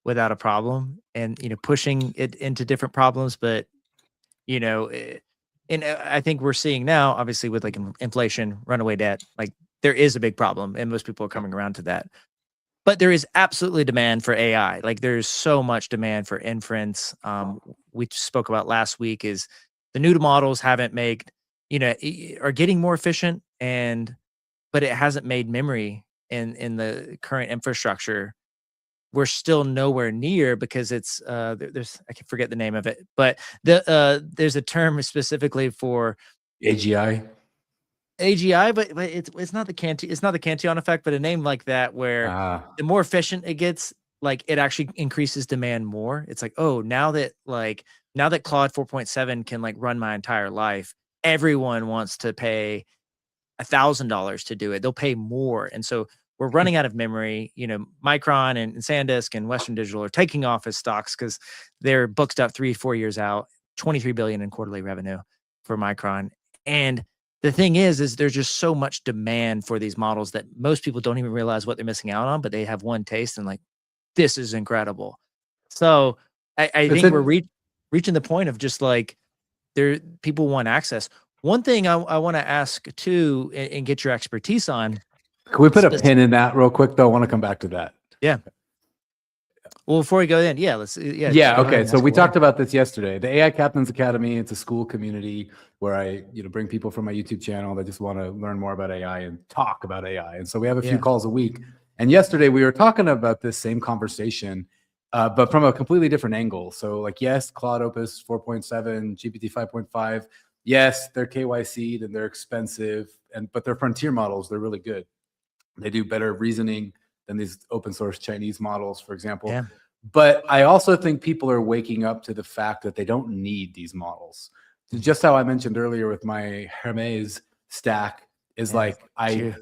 without a problem, and, you know, pushing it into different problems. But, you know, and I think we're seeing now, obviously, with like inflation, runaway debt, like, there is a big problem, and most people are coming around to that. But there is absolutely demand for AI. Like, there's so much demand for inference. We spoke about last week is the new models haven't made, you know, are getting more efficient, but it hasn't made memory in the current infrastructure we're still nowhere near because it's there's I can forget the name of it, but there's a term specifically for AGI. AGI, but it's not the Cantillon effect, but a name like that where the more efficient it gets, like it actually increases demand more. It's like, oh, now that Claude 4.7 can like run my entire life, everyone wants to pay $1,000 to do it. They'll pay more, and so we're running out of memory. You know, Micron and SanDisk and Western Digital are taking off as stocks because they're booked up 3-4 years out, 23 billion in quarterly revenue for Micron. And the thing is there's just so much demand for these models that most people don't even realize what they're missing out on, but they have one taste and like, this is incredible. So I think we're reaching the point of just like people want access. One thing I want to ask too, and get your expertise on. Can we put a pin in that real quick though? I want to come back to that. Yeah. Well, before we go in, let's okay. So we talked about this yesterday. The AI Captains Academy, it's a school community where I, bring people from my YouTube channel that just want to learn more about AI and talk about AI. And so we have a few calls a week. And yesterday we were talking about this same conversation, but from a completely different angle. So like, yes, Claude Opus 4.7, GPT 5.5. Yes, they're KYC'd and they're expensive, but they're frontier models. They're really good. They do better reasoning than these open source Chinese models, for example. Yeah. But I also think people are waking up to the fact that they don't need these models. Just how I mentioned earlier with my Hermes stack is I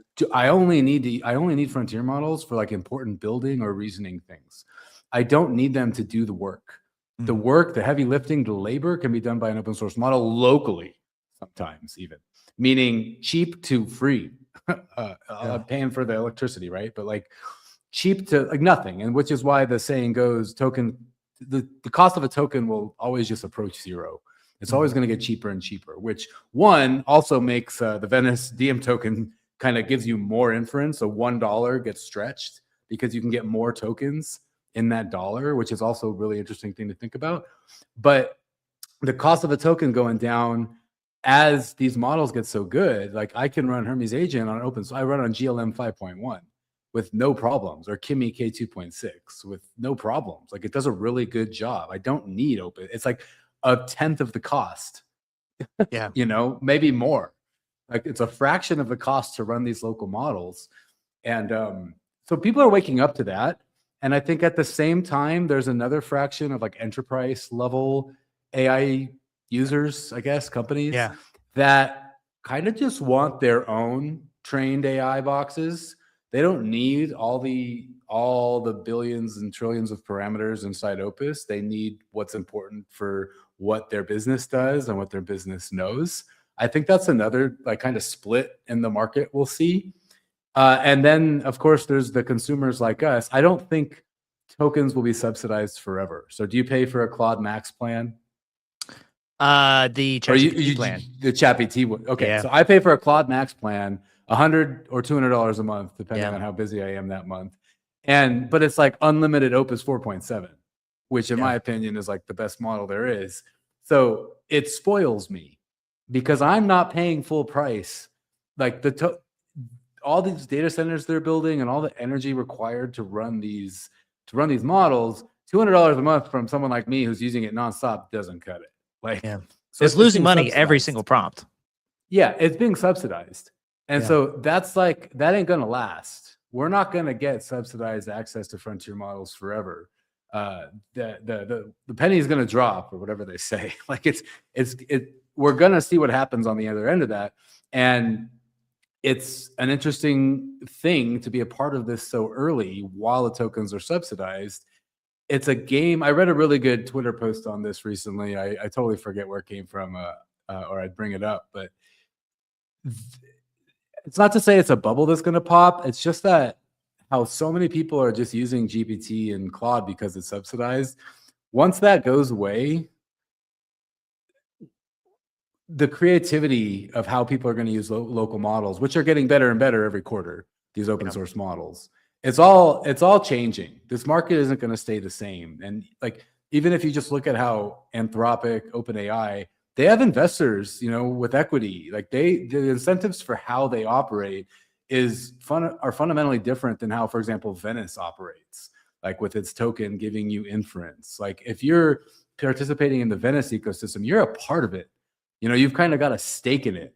only need frontier models for like important building or reasoning things. I don't need them to do the work. The work, the heavy lifting, the labor can be done by an open source model locally, sometimes even, meaning cheap to free. Paying for the electricity, right? But like cheap to like nothing. And which is why the saying goes, the cost of a token will always just approach zero. It's always going to get cheaper and cheaper, which one also makes the Venice DM token kind of gives you more inference. So $1 gets stretched because you can get more tokens in that dollar, which is also a really interesting thing to think about. But the cost of a token going down as these models get so good, like I can run Hermes Agent on open. So I run on GLM 5.1 with no problems, or Kimi K2.6 with no problems. Like it does a really good job. I don't need open. It's like 1/10 of the cost. Yeah. Maybe more. Like it's a fraction of the cost to run these local models. And so people are waking up to that. And I think at the same time, there's another fraction of like enterprise level AI users, I guess, companies that kind of just want their own trained AI boxes. They don't need all the billions and trillions of parameters inside Opus. They need what's important for what their business does and what their business knows. I think that's another like kind of split in the market we'll see. And then, of course, there's the consumers like us. I don't think tokens will be subsidized forever. So do you pay for a Claude Max plan? The ChatGPT plan. The ChatGPT one. Okay, so I pay for a Claude Max plan, $100 or $200 a month, depending on how busy I am that month. But it's like unlimited Opus 4.7, which in my opinion is like the best model there is. So it spoils me because I'm not paying full price. Like all these data centers they're building and all the energy required to run these models, $200 a month from someone like me who's using it nonstop doesn't cut it. Like, so it's losing money every single prompt. Yeah, it's being subsidized. And so that's like, that ain't going to last. We're not going to get subsidized access to frontier models forever. The penny is going to drop, or whatever they say. Like we're going to see what happens on the other end of that. And it's an interesting thing to be a part of this so early while the tokens are subsidized. It's a game. I read a really good Twitter post on this recently. I totally forget where it came from, or I'd bring it up, but it's not to say it's a bubble that's going to pop. It's just that how so many people are just using GPT and Claude because it's subsidized. Once that goes away, the creativity of how people are going to use local models, which are getting better and better every quarter, these open source models, it's all changing. This market isn't going to stay the same. And like, even if you just look at how Anthropic, OpenAI, they have investors, with equity. Like the incentives for how they operate are fundamentally different than how, for example, Venice operates. like with its token giving you inference. Like if you're participating in the Venice ecosystem, you're a part of it. You've kind of got a stake in it.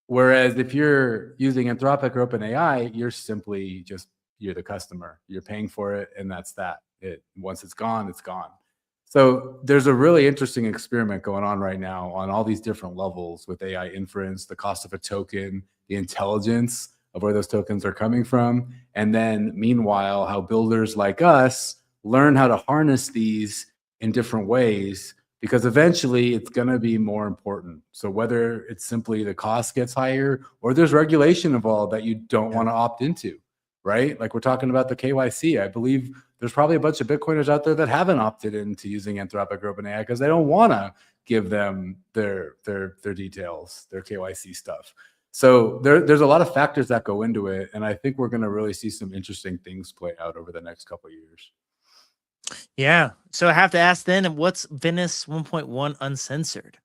Whereas if you're using Anthropic or OpenAI, you're the customer. You're paying for it, and that's that. Once it's gone, it's gone. So there's a really interesting experiment going on right now on all these different levels with AI inference, the cost of a token, the intelligence of where those tokens are coming from. And then meanwhile, how builders like us learn how to harness these in different ways, because eventually it's going to be more important. So whether it's simply the cost gets higher or there's regulation involved that you don't want to opt into, right? Like we're talking about the KYC. I believe there's probably a bunch of Bitcoiners out there that haven't opted into using Anthropic or OpenAI because they don't want to give them their details, their KYC stuff. So there's a lot of factors that go into it, and I think we're going to really see some interesting things play out over the next couple of years. Yeah. So I have to ask then, what's Venice 1.1 uncensored?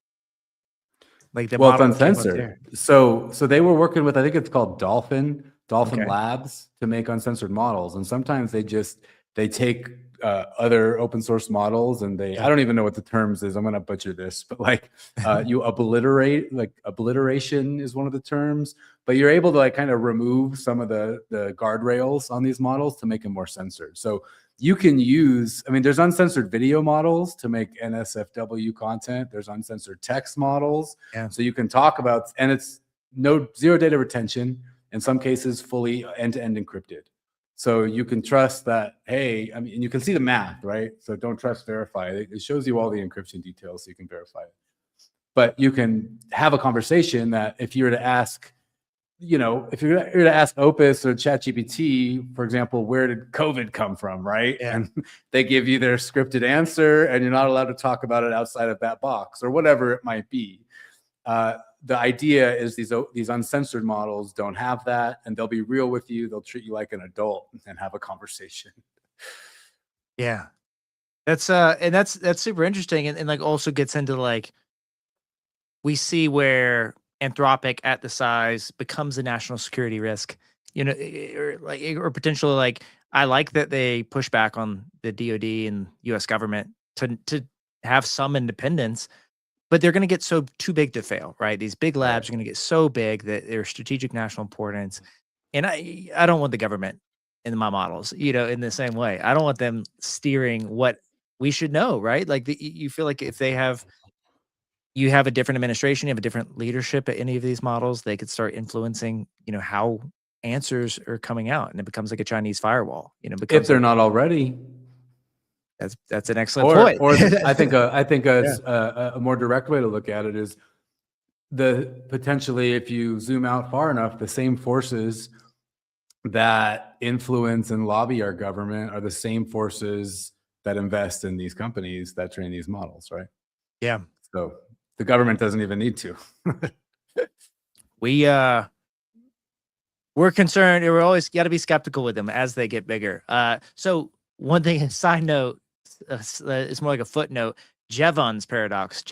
Like the Well, it's model that came up uncensored. there. So they were working with, I think it's called Dolphin Okay. Labs to make uncensored models, and sometimes they take other open source models and I don't even know what the terms is. I'm going to butcher this, but like you obliterate, like obliteration is one of the terms, but you're able to like kind of remove some of the guardrails on these models to make them more censored. So you can use, there's uncensored video models to make NSFW content. There's uncensored text models. Yeah. So you can talk about, and it's zero data retention, in some cases fully end-to-end encrypted. So you can trust that, hey, and you can see the math, right? So don't trust, verify. It shows you all the encryption details so you can verify it. But you can have a conversation that if you were to ask, if you're to ask Opus or ChatGPT, for example, where did COVID come from, right? Yeah. And they give you their scripted answer and you're not allowed to talk about it outside of that box or whatever it might be. The idea is these uncensored models don't have that, and they'll be real with you. They'll treat you like an adult and have a conversation. Yeah. That's super interesting. And like also gets into like, we see where Anthropic at the size becomes a national security risk, or potentially like, I like that they push back on the DoD and US government to have some independence, but they're going to get too big to fail, right? These big labs are going to get so big that they're strategic national importance. And I don't want the government in my models, in the same way. I don't want them steering what we should know, right? Like you feel like if you have a different administration, you have a different leadership at any of these models, they could start influencing, how answers are coming out, and it becomes like a Chinese firewall, If they're not already. That's an excellent point. Or I think a more direct way to look at it is potentially, if you zoom out far enough, the same forces that influence and lobby our government are the same forces that invest in these companies that train these models, right? Yeah. So the government doesn't even need to. We're concerned. We're always got to be skeptical with them as they get bigger. So one thing, a side note, it's more like a footnote. Jevons paradox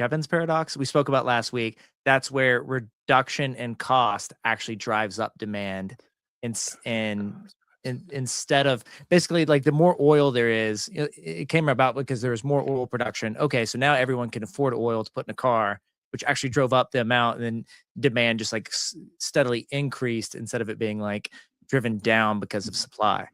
we spoke about last week. That's where reduction in cost actually drives up demand, and instead of basically like the more oil there is, it came about because there was more oil production. Okay, so now everyone can afford oil to put in a car, which actually drove up the amount, and then demand just like steadily increased instead of it being like driven down because of supply.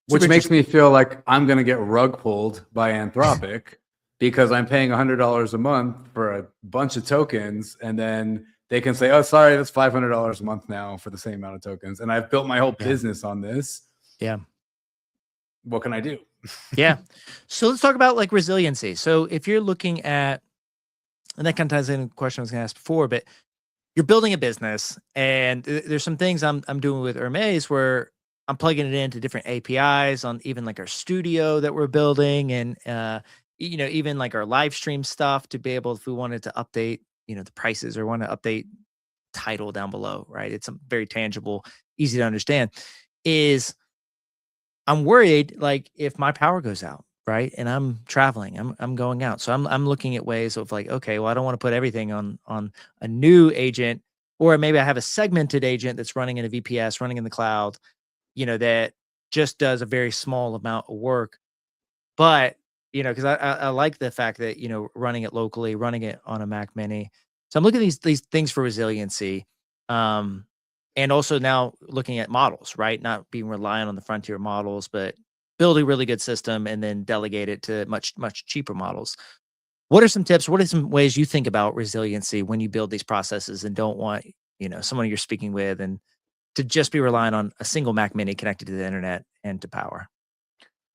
Which makes me feel like I'm going to get rug pulled by Anthropic because I'm paying $100 a month for a bunch of tokens, and then they can say, "Oh, sorry, that's $500 a month now for the same amount of tokens, and I've built my whole business on this." Yeah. What can I do? Yeah. So let's talk about like resiliency. So if you're looking at, and that kind of ties in the question I was going to ask before, but you're building a business, and there's some things I'm doing with Hermes where I'm plugging it into different APIs on even like our studio that we're building, and even like our live stream stuff to be able, if we wanted to update, the prices or want to update title down below, right? It's very tangible, easy to understand. I'm worried like if my power goes out, right, and I'm traveling, I'm going out, so I'm looking at ways of like, okay, well, I don't want to put everything on a new agent, or maybe I have a segmented agent that's running in a VPS, running in the cloud, that just does a very small amount of work. But, because I like the fact that, running it locally, running it on a Mac Mini. So I'm looking at these things for resiliency. Um, and also now looking at models, right? Not being reliant on the frontier models, but build a really good system and then delegate it to much, much cheaper models. What are some tips? What are some ways you think about resiliency when you build these processes and don't want, someone you're speaking with and to just be relying on a single Mac Mini connected to the internet and to power?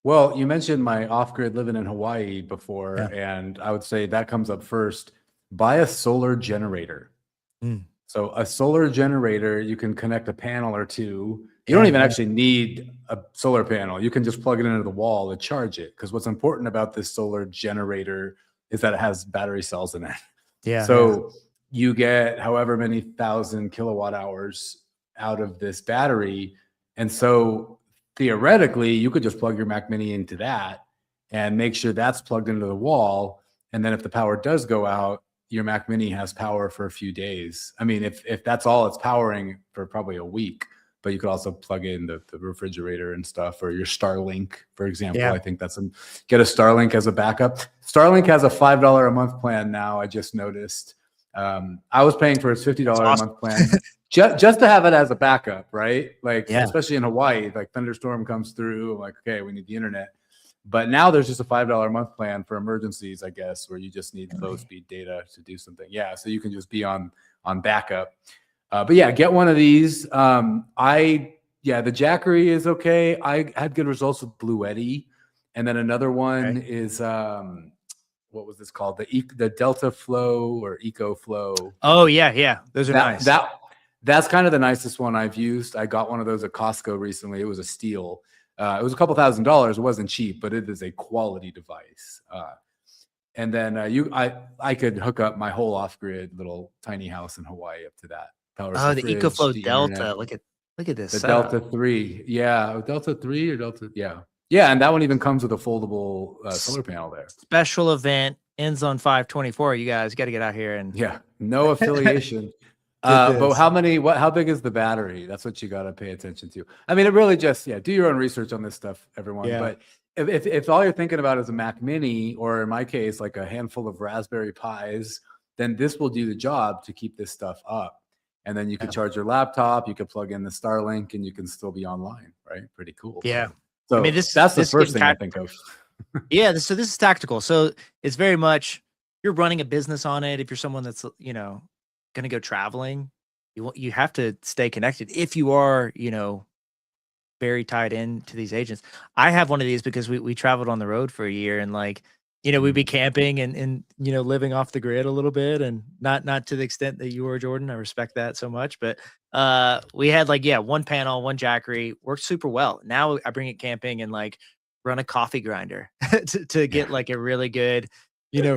Well, you mentioned my off-grid living in Hawaii before, Yeah. and I would say that comes up first. Buy a solar generator. Mm. So a solar generator, you can connect a panel or two. You Yeah, don't even yeah. actually need a solar panel. You can just plug it into the wall to charge it. Because what's important about this solar generator is that it has battery cells in it. Yeah. So you get however many thousand kilowatt hours out of this battery. And so theoretically, you could just plug your Mac Mini into that and make sure that's plugged into the wall. And then if the power does go out, your Mac Mini has power for a few days. I mean, if that's all it's powering for probably a week, but you could also plug in the refrigerator and stuff, or your Starlink, for example. Yeah. I think get a Starlink as a backup. Starlink has a $5 a month plan now. I just noticed. I was paying for its $50 a month plan just to have it as a backup, right? Like, especially in Hawaii, like thunderstorm comes through, like, okay, we need the internet. But now there's just a $5 a month plan for emergencies, I guess, where you just need low speed data to do something. Yeah, so you can just be on backup. But yeah, get one of these. The Jackery is okay. I had good results with Bluetti, and then another one is what was this called? The Delta Flow or Eco Flow. Oh yeah, those are nice. That's kind of the nicest one I've used. I got one of those at Costco recently. It was a steal. It was a couple $1,000s. It wasn't cheap, but it is a quality device. And then I could hook up my whole off-grid little tiny house in Hawaii up to that. The EcoFlow Delta. Look at this. The Delta 3. Yeah, Delta 3 or Delta. Yeah, and that one even comes with a foldable solar panel there. Special event ends on 5/24. You guys got to get out here and no affiliation. But how big is the battery? That's what you got to pay attention to. I mean, it really just, do your own research on this stuff, everyone. Yeah. But if all you're thinking about is a Mac Mini, or in my case, like a handful of Raspberry Pis, then this will do the job to keep this stuff up. And then you can charge your laptop, you can plug in the Starlink, and you can still be online, right? Pretty cool. Yeah. So I mean, that's the first thing I think of. So this is tactical. So it's very much, you're running a business on it. If you're someone that's, going to go traveling, you have to stay connected. If you are, very tied in to these agents. I have one of these because we traveled on the road for a year, and we'd be camping and living off the grid a little bit, and not to the extent that you were, Jordan. I respect that so much, but we had one panel, one Jackery, worked super well. Now I bring it camping and run a coffee grinder to get a really good,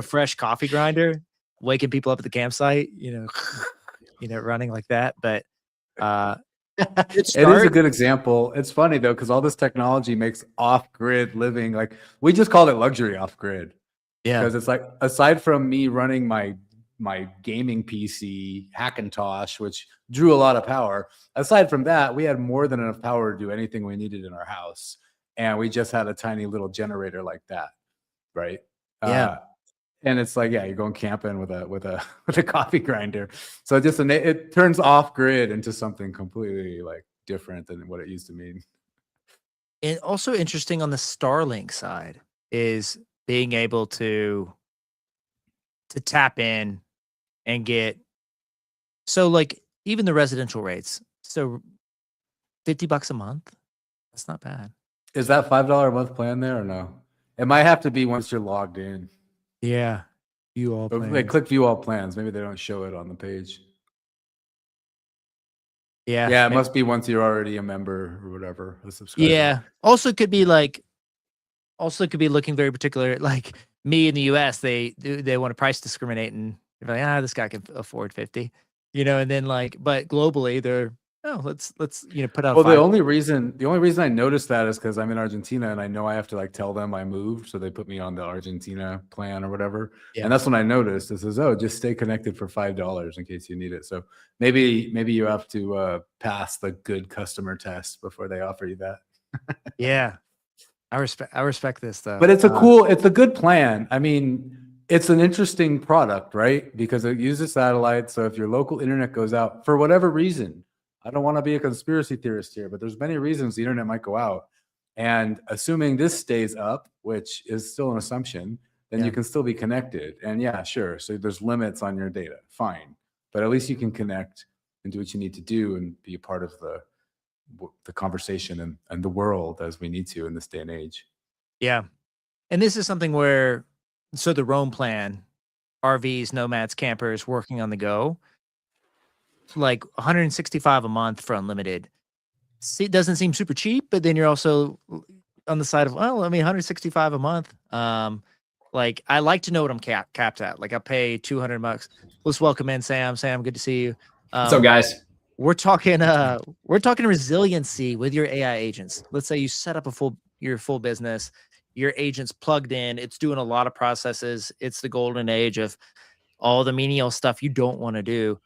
fresh coffee grinder, waking people up at the campsite, running like that. But it is a good example. It's funny though, because all this technology makes off-grid living, we just called it luxury off-grid. Yeah, because it's aside from me running my gaming PC Hackintosh, which drew a lot of power, aside from that, we had more than enough power to do anything we needed in our house, and we just had a tiny little generator like that, right? And it's you're going camping with a coffee grinder. So it turns off grid into something completely different than what it used to mean. And also interesting on the Starlink side is being able to tap in and get, so even the residential rates. So $50 a month. That's not bad. Is that $5 a month plan there or no? It might have to be once you're logged in. Yeah. View all plans. They click view all plans. Maybe they don't show it on the page. Yeah, it must be once you're already a member or whatever, a subscriber. Yeah. Also could be looking very particular. Like me in the US, they want to price discriminate, and they're like, this guy can afford 50. And then but globally they're, let's put out. Well, the only reason I noticed that is because I'm in Argentina and I know I have to tell them I moved, so they put me on the Argentina plan or whatever. Yeah. And that's when I noticed. It says, just stay connected for $5 in case you need it. So maybe you have to pass the good customer test before they offer you that. Yeah. I respect this though. But it's a good plan. I mean, it's an interesting product, right? Because it uses satellite. So if your local internet goes out for whatever reason, I don't want to be a conspiracy theorist here, but there's many reasons the internet might go out. And assuming this stays up, which is still an assumption, then you can still be connected. And yeah, sure. So there's limits on your data. Fine. But at least you can connect and do what you need to do and be a part of the conversation and the world as we need to in this day and age. Yeah. And this is something where, so the Roam plan, RVs, nomads, campers working on the go, like 165 a month for unlimited. It doesn't seem super cheap, but then you're also on the side of, well, I mean, 165 a month. Like I like to know what I'm capped at. Like I pay $200. Let's welcome in Sam. Sam, good to see you. What's up, guys? We're talking resiliency with your AI agents. Let's say you set up your full business, your agent's plugged in, it's doing a lot of processes. It's the golden age of all the menial stuff you don't want to do.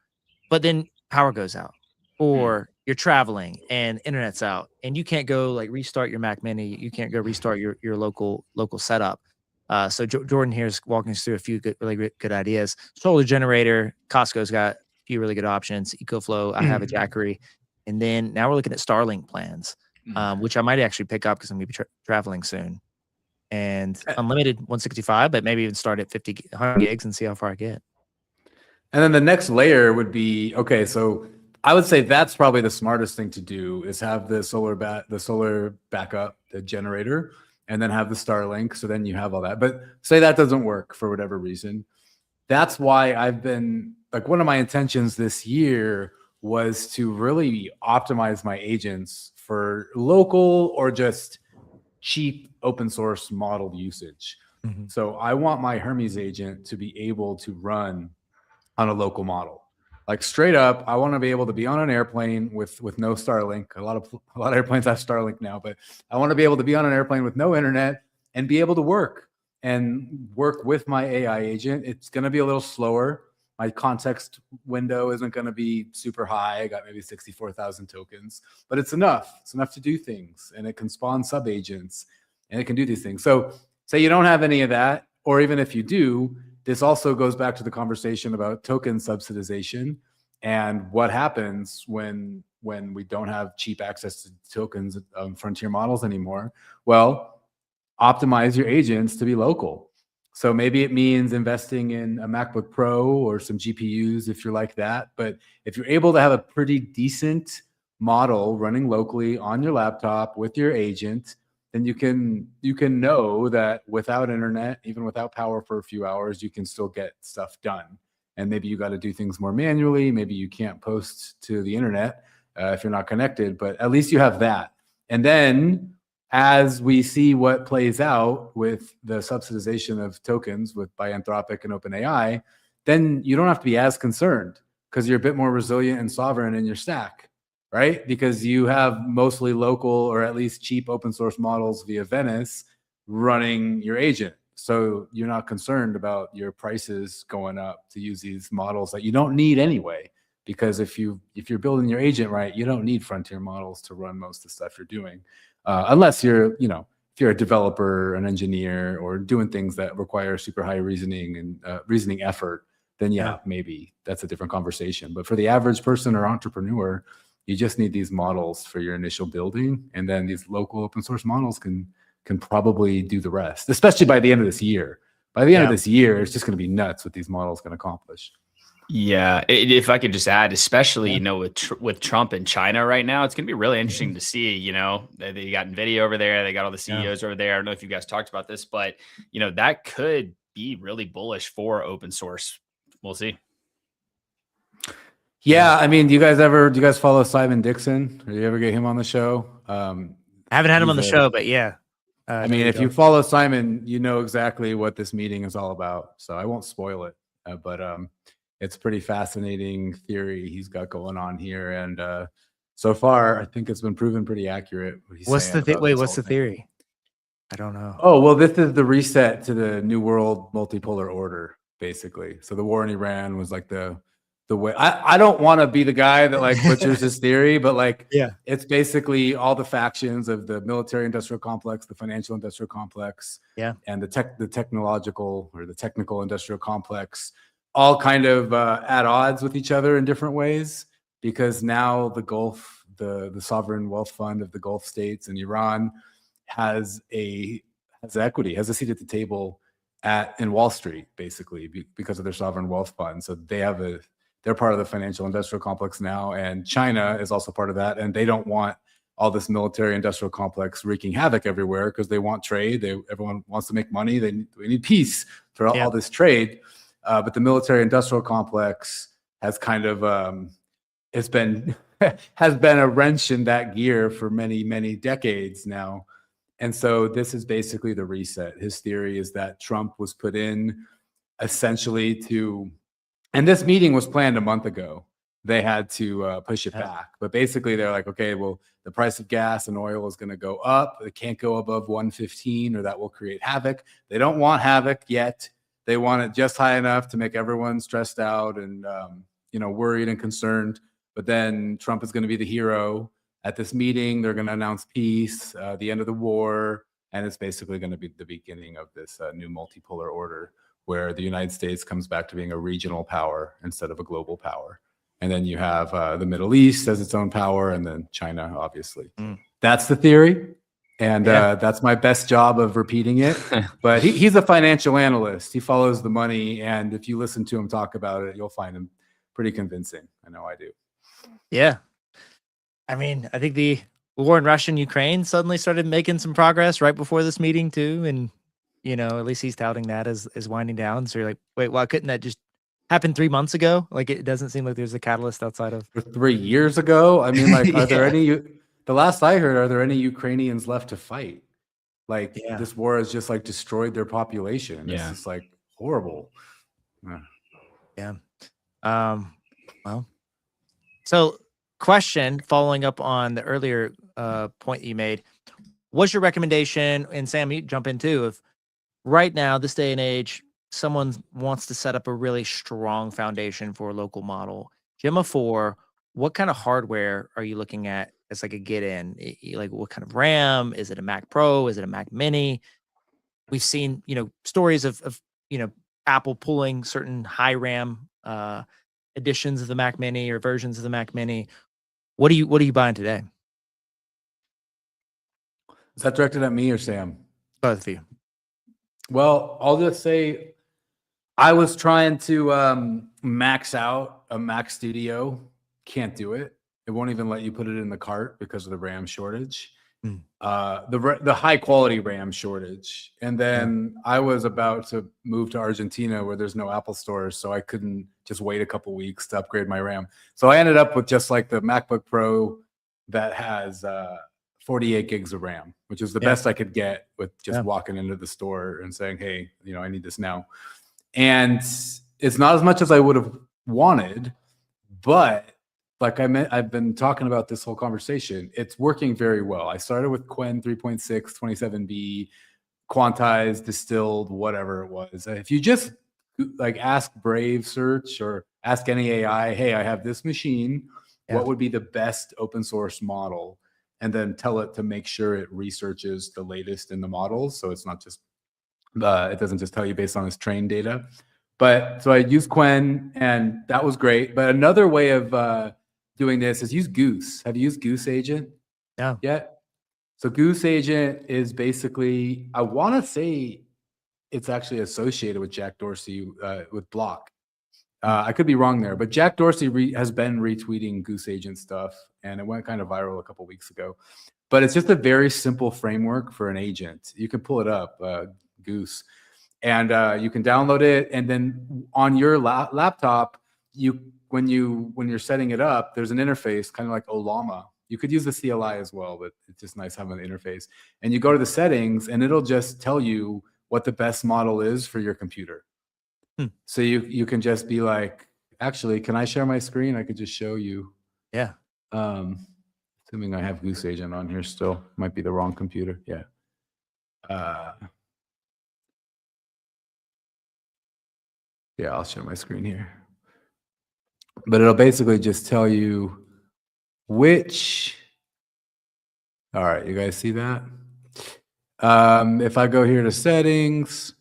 But then power goes out, or you're traveling and internet's out, and you can't go like restart your Mac Mini. You can't go restart your local setup. So Jordan here is walking us through a few really good ideas. Solar generator, Costco's got a few really good options. EcoFlow, I have a Jackery, and then now we're looking at Starlink plans, which I might actually pick up because I'm gonna be traveling soon. And unlimited 165, but maybe even start at 100 gigs and see how far I get. And then the next layer would be, okay, so I would say that's probably the smartest thing to do is have the solar backup, the generator, and then have the Starlink. So then you have all that. But say that doesn't work for whatever reason. That's why I've been like, one of my intentions this year was to really optimize my agents for local or just cheap open source model usage. So I want my Hermes agent to be able to run on a local model. Like straight up, I want to be able to be on an airplane with no Starlink. A lot of airplanes have Starlink now, but I want to be able to be on an airplane with no internet and be able to work with my AI agent. It's going to be a little slower. My context window isn't going to be super high. I got maybe 64,000 tokens, but it's enough. It's enough to do things, and it can spawn sub agents, and it can do these things. So say you don't have any of that, or even if you do, this also goes back to the conversation about token subsidization and what happens when we don't have cheap access to tokens frontier models anymore. Well, optimize your agents to be local. So maybe it means investing in a MacBook Pro or some GPUs if you're like that. But if you're able to have a pretty decent model running locally on your laptop with your agent, then you can know that without internet, even without power for a few hours, you can still get stuff done. And maybe you got to do things more manually. Maybe you can't post to the internet if you're not connected, but at least you have that. And then as we see what plays out with the subsidization of tokens by Anthropic and OpenAI, then you don't have to be as concerned because you're a bit more resilient and sovereign in your stack, right? Because you have mostly local or at least cheap open source models via Venice running your agent. So you're not concerned about your prices going up to use these models that you don't need anyway. Because if you're building your agent right, you don't need frontier models to run most of the stuff you're doing. Unless you're, if you're a developer, an engineer, or doing things that require super high reasoning and reasoning effort, then maybe that's a different conversation. But for the average person or entrepreneur, you just need these models for your initial building, and then these local open source models can probably do the rest. Especially by the end of this year. By the end of this year, it's just going to be nuts what these models can accomplish. Yeah, if I could just add, especially with Trump and China right now, it's going to be really interesting to see. They got NVIDIA over there, they got all the CEOs over there. I don't know if you guys talked about this, but that could be really bullish for open source. We'll see. Yeah, I mean, do you guys follow Simon Dixon? Or do you ever get him on the show? I haven't had him on the show, but yeah. I mean, if you follow Simon, you know exactly what this meeting is all about. So I won't spoil it, but it's a pretty fascinating theory he's got going on here, and so far, I think it's been proven pretty accurate. What's the theory? I don't know. Oh, well, this is the reset to the New World multipolar order, basically. So the war in Iran was like the the way. I don't want to be the guy that like butchers his theory, but like Yeah. it's basically all the factions of the military industrial complex, the financial industrial complex, Yeah. and the technological or the technical industrial complex, all kind of at odds with each other in different ways, because now the Gulf, the sovereign wealth fund of the Gulf states and Iran has equity, has a seat at the table in Wall Street, basically, because of their sovereign wealth fund. So they're part of the financial industrial complex now, and China is also part of that. And they don't want all this military industrial complex wreaking havoc everywhere because they want trade. Everyone wants to make money. We need peace for all this trade. But the military industrial complex has kind of has been a wrench in that gear for many, many decades now. And so this is basically the reset. His theory is that Trump was put in essentially to, and this meeting was planned a month ago. They had to push it back. But basically they're like, okay, well, the price of gas and oil is going to go up. It can't go above 115 or that will create havoc. They don't want havoc yet. They want it just high enough to make everyone stressed out and worried and concerned. But then Trump is going to be the hero. At this meeting, they're going to announce peace, the end of the war, and it's basically going to be the beginning of this new multipolar order where the United States comes back to being a regional power instead of a global power. And then you have the Middle East as its own power, and then China, obviously. That's the theory, and that's my best job of repeating it. But he's a financial analyst. He follows the money, and if you listen to him talk about it, you'll find him pretty convincing. I know I do. Yeah. I mean, I think the war in Russia and Ukraine suddenly started making some progress right before this meeting too. And, at least he's touting that as winding down. So you're like, wait, why couldn't that just happen 3 months ago? Like, it doesn't seem like there's a catalyst outside of 3 years ago. I mean, like, are there Yeah. any, the last I heard, are there any Ukrainians left to fight? Like this war has just like destroyed their population. It's just like horrible. Yeah. Well, so question following up on the earlier point that you made, what's your recommendation? And Sam, you jump in too. If right now, this day and age, someone wants to set up a really strong foundation for a local model, Gemma 4, what kind of hardware are you looking at as like a get in? Like what kind of RAM? Is it a Mac Pro? Is it a Mac Mini? We've seen, stories of Apple pulling certain high RAM editions of the Mac Mini or versions of the Mac Mini. What are you buying today? Is that directed at me or Sam? Both of you. Well, I'll just say I was trying to max out a Mac Studio. Can't do it. It won't even let you put it in the cart because of the RAM shortage. The high quality RAM shortage. And then I was about to move to Argentina where there's no Apple stores, so I couldn't just wait a couple weeks to upgrade my RAM. So I ended up with just like the MacBook Pro that has 48 gigs of RAM, which is the best I could get with just walking into the store and saying, hey, I need this now. And it's not as much as I would have wanted, but like I've been talking about this whole conversation, it's working very well. I started with Qwen 3.6, 27B, quantized, distilled, whatever it was. If you just like ask Brave Search or ask any AI, hey, I have this machine, what would be the best open source model? And then tell it to make sure it researches the latest in the models. So it's not just, it doesn't just tell you based on its trained data. But so I used Qwen and that was great. But another way of doing this is use Goose. Have you used Goose Agent? No. Yet? So Goose Agent is basically, I want to say it's actually associated with Jack Dorsey with Block. I could be wrong there, but Jack Dorsey has been retweeting Goose Agent stuff, and it went kind of viral a couple weeks ago. But it's just a very simple framework for an agent. You can pull it up, Goose, and you can download it. And then on your laptop, when you're setting it up, there's an interface kind of like Olama. You could use the CLI as well, but it's just nice having an interface. And you go to the settings, and it'll just tell you what the best model is for your computer. So you can just be like, actually, can I share my screen? I could just show you. Yeah. Assuming I have Goose Agent on here still. Might be the wrong computer. Yeah. Yeah, I'll share my screen here. but it'll basically just tell you which. All right, you guys see that? If I go here to settings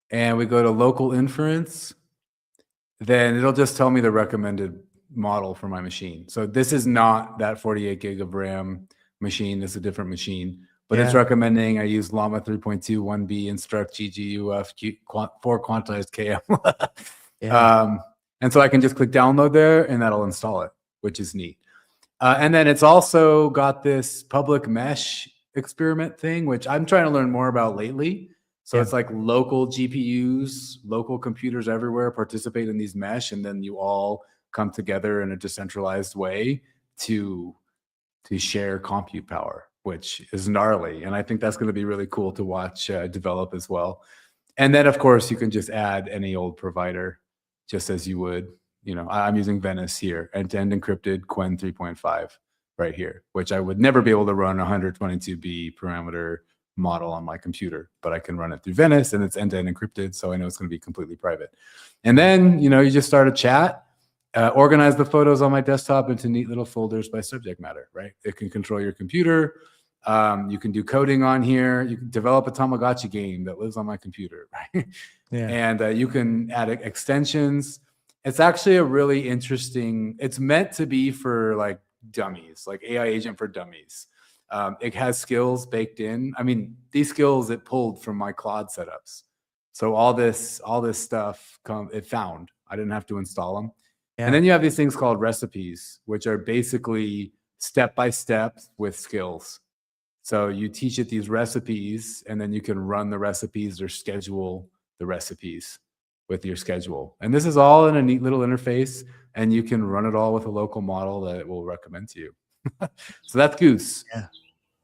and we go to local inference, then it'll just tell me the recommended model for my machine. So this is not that 48 gig of RAM machine. This is a different machine, but it's recommending I use Llama 3.2 1B instruct GGUF 4 quantized KM. And so I can just click download there and that'll install it, which is neat. And then it's also got this public mesh experiment thing, which I'm trying to learn more about lately. So it's like local GPUs, local computers everywhere participate in these mesh, and then you all come together in a decentralized way to share compute power, which is gnarly. And I think that's going to be really cool to watch develop as well. And then, of course, you can just add any old provider, just as you would. You know, I'm using Venice here, end-to-end encrypted Qwen 3.5 right here, which I would never be able to run a 122B parameter model on my computer, but I can run it through Venice and it's end-to-end encrypted, so I know it's going to be completely private. And then, you know, you just start a chat, organize the photos on my desktop into neat little folders by subject matter, right? It can control your computer. You can do coding on here. You can develop a Tamagotchi game that lives on my computer, right? And you can add extensions. It's actually a really interesting, it's meant to be for like dummies, like AI agent for dummies. It has skills baked in. I mean, these skills it pulled from my Claude setups. So all this stuff it found. I didn't have to install them. And then you have these things called recipes, which are basically step by step with skills. So you teach it these recipes, and then you can run the recipes or schedule the recipes with your schedule. And this is all in a neat little interface, and you can run it all with a local model that it will recommend to you. So that's Goose.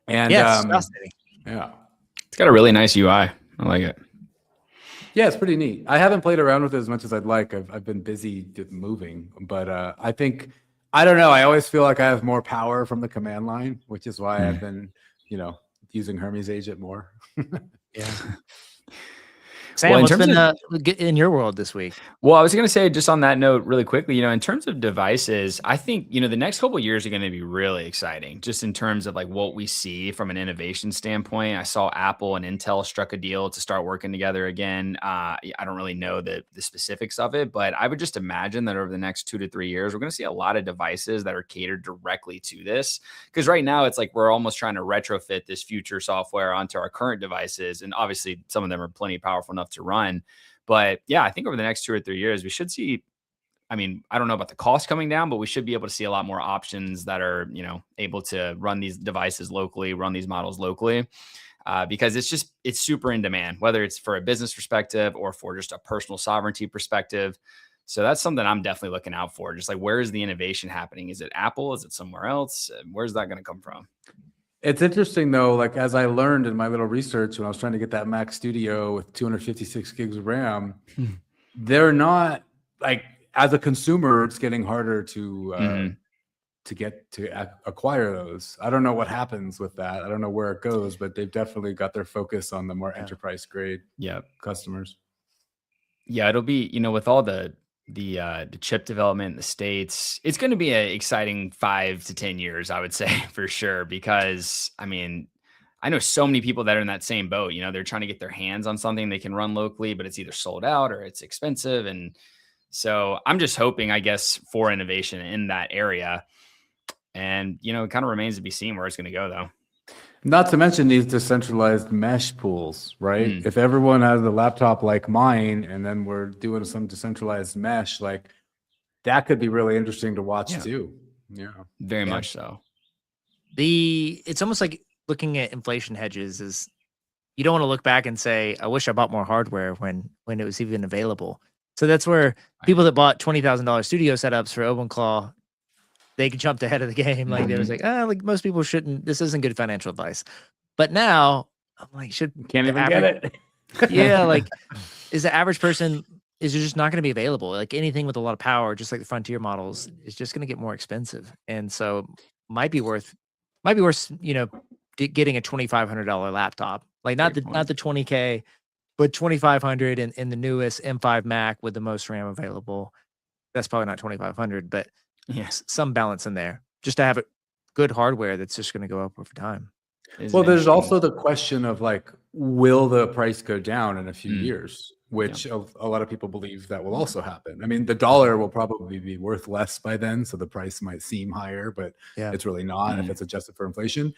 And it's fascinating. It's got a really nice UI. I like it. Yeah, it's pretty neat. I haven't played around with it as much as I'd like. I've been busy moving, but I think, I don't know, I always feel like I have more power from the command line, which is why I've been, you know, using Hermes agent more. Sam, Well, in what's terms been in your world this week? Well, I was going to say, just on that note, really quickly, you know, in terms of devices, I think, you know, the next couple of years are going to be really exciting, just in terms of like what we see from an innovation standpoint. I saw Apple and Intel struck a deal to start working together again. I don't really know the specifics of it, but I would just imagine that over the next 2 to 3 years, we're going to see a lot of devices that are catered directly to this. Because right now, it's like we're almost trying to retrofit this future software onto our current devices. And obviously, some of them are plenty powerful enough to run. But yeah, I think over the next 2 or 3 years, we should see, I mean, I don't know about the cost coming down, but we should be able to see a lot more options that are, you know, able to run these devices locally, run these models locally, because it's super in demand, whether it's for a business perspective or for just a personal sovereignty perspective. So that's something I'm definitely looking out for. Just like, where is the innovation happening? Is it Apple? Is it somewhere else? Where's that going to come from? It's interesting though, like as I learned in my little research when I was trying to get that Mac Studio with 256 gigs of RAM, they're not like, as a consumer, it's getting harder to acquire those. I don't know what happens with that. I don't know where it goes, but they've definitely got their focus on the more enterprise grade customers. Yeah, it'll be, you know, with all the chip development in the States, it's going to be an exciting 5 to 10 years, I would say, for sure. Because I mean, I know so many people that are in that same boat. You know, they're trying to get their hands on something they can run locally, but it's either sold out or it's expensive. And so I'm just hoping, I guess, for innovation in that area. And, you know, it kind of remains to be seen where it's going to go, though. Not to mention these decentralized mesh pools, right? If everyone has a laptop like mine and then we're doing some decentralized mesh, like that could be really interesting to watch too. Yeah. Very much so. It's almost like looking at inflation hedges is, you don't want to look back and say, I wish I bought more hardware when it was even available. So that's where people that bought $20,000 studio setups for OpenClaw, they jumped ahead of the game. Like they was like, like most people shouldn't, this isn't good financial advice. But now I'm like, Can't even get it. Like is the average person, is just not going to be available. Like anything with a lot of power, just like the frontier models, is just going to get more expensive. And so might be worth, you know, getting a $2,500 laptop, like not the $20K, but $2,500 in the newest M5 Mac with the most RAM available. that's probably not 2,500, but Yes. some balance in there just to have a good hardware that's just going to go up over time. Well, there's also the question of like, will the price go down in a few Mm. years? Which a lot of people believe that will also happen. I mean, the dollar will probably be worth less by then, so the price might seem higher, but it's really not if it's adjusted for inflation.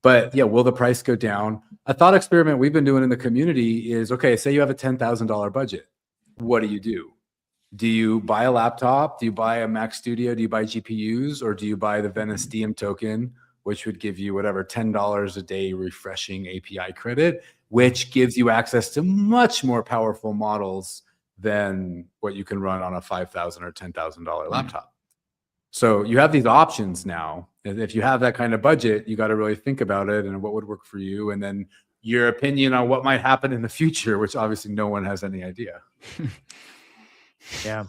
But yeah, will the price go down? A thought experiment we've been doing in the community is, okay, say you have a $10,000 budget. What do? Do you buy a laptop? Do you buy a Mac Studio? Do you buy GPUs? Or do you buy the Venice Diem token, which would give you whatever, $10 a day refreshing API credit, which gives you access to much more powerful models than what you can run on a $5,000 or $10,000 laptop. So you have these options now. And if you have that kind of budget, you got to really think about it and what would work for you. And then your opinion on what might happen in the future, which obviously no one has any idea. Yeah.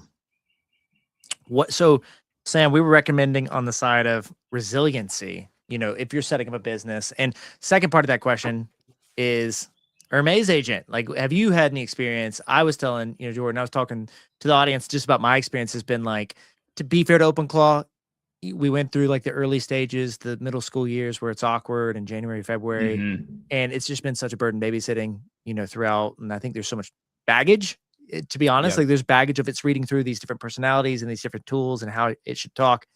So Sam, we were recommending on the side of resiliency, if you're setting up a business. And second part of that question is Hermes agent. Like, have you had any experience? I was telling, Jordan, I was talking to the audience just about my experience has been like, to be fair to OpenClaw, we went through like the early stages, the middle school years where it's awkward in January, February. And it's just been such a burden babysitting, throughout. And I think there's so much baggage. To be honest, like there's baggage of it's reading through these different personalities and these different tools and how it should talk.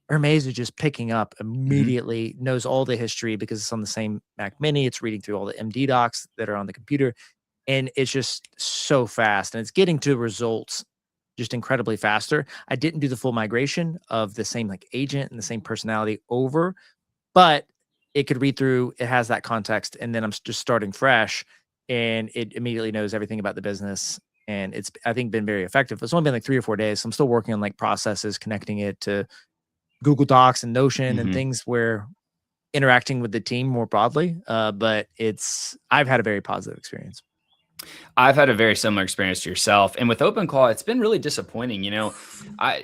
Hermes is just picking up immediately, knows all the history because it's on the same Mac Mini. It's reading through all the MD docs that are on the computer. And it's just so fast. And it's getting to results just incredibly faster. I didn't do the full migration of the same like agent and the same personality over, but it could read through. It has that context. And then I'm just starting fresh and it immediately knows everything about the business. And it's, I think, been very effective. It's only been like 3 or 4 days. So I'm still working on like processes, connecting it to Google Docs and Notion and things where interacting with the team more broadly. But I've had a very positive experience. I've had a very similar experience to yourself. And with OpenClaw, it's been really disappointing.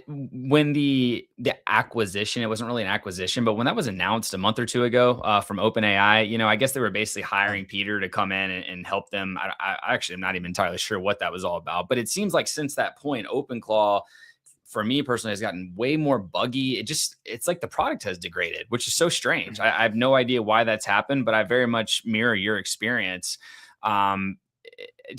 When the acquisition, it wasn't really an acquisition, but when that was announced a month or two ago from OpenAI, I guess they were basically hiring Peter to come in and help them. I actually am not even entirely sure what that was all about. But it seems like since that point, OpenClaw, for me personally, has gotten way more buggy. It's like the product has degraded, which is so strange. I have no idea why that's happened, but I very much mirror your experience.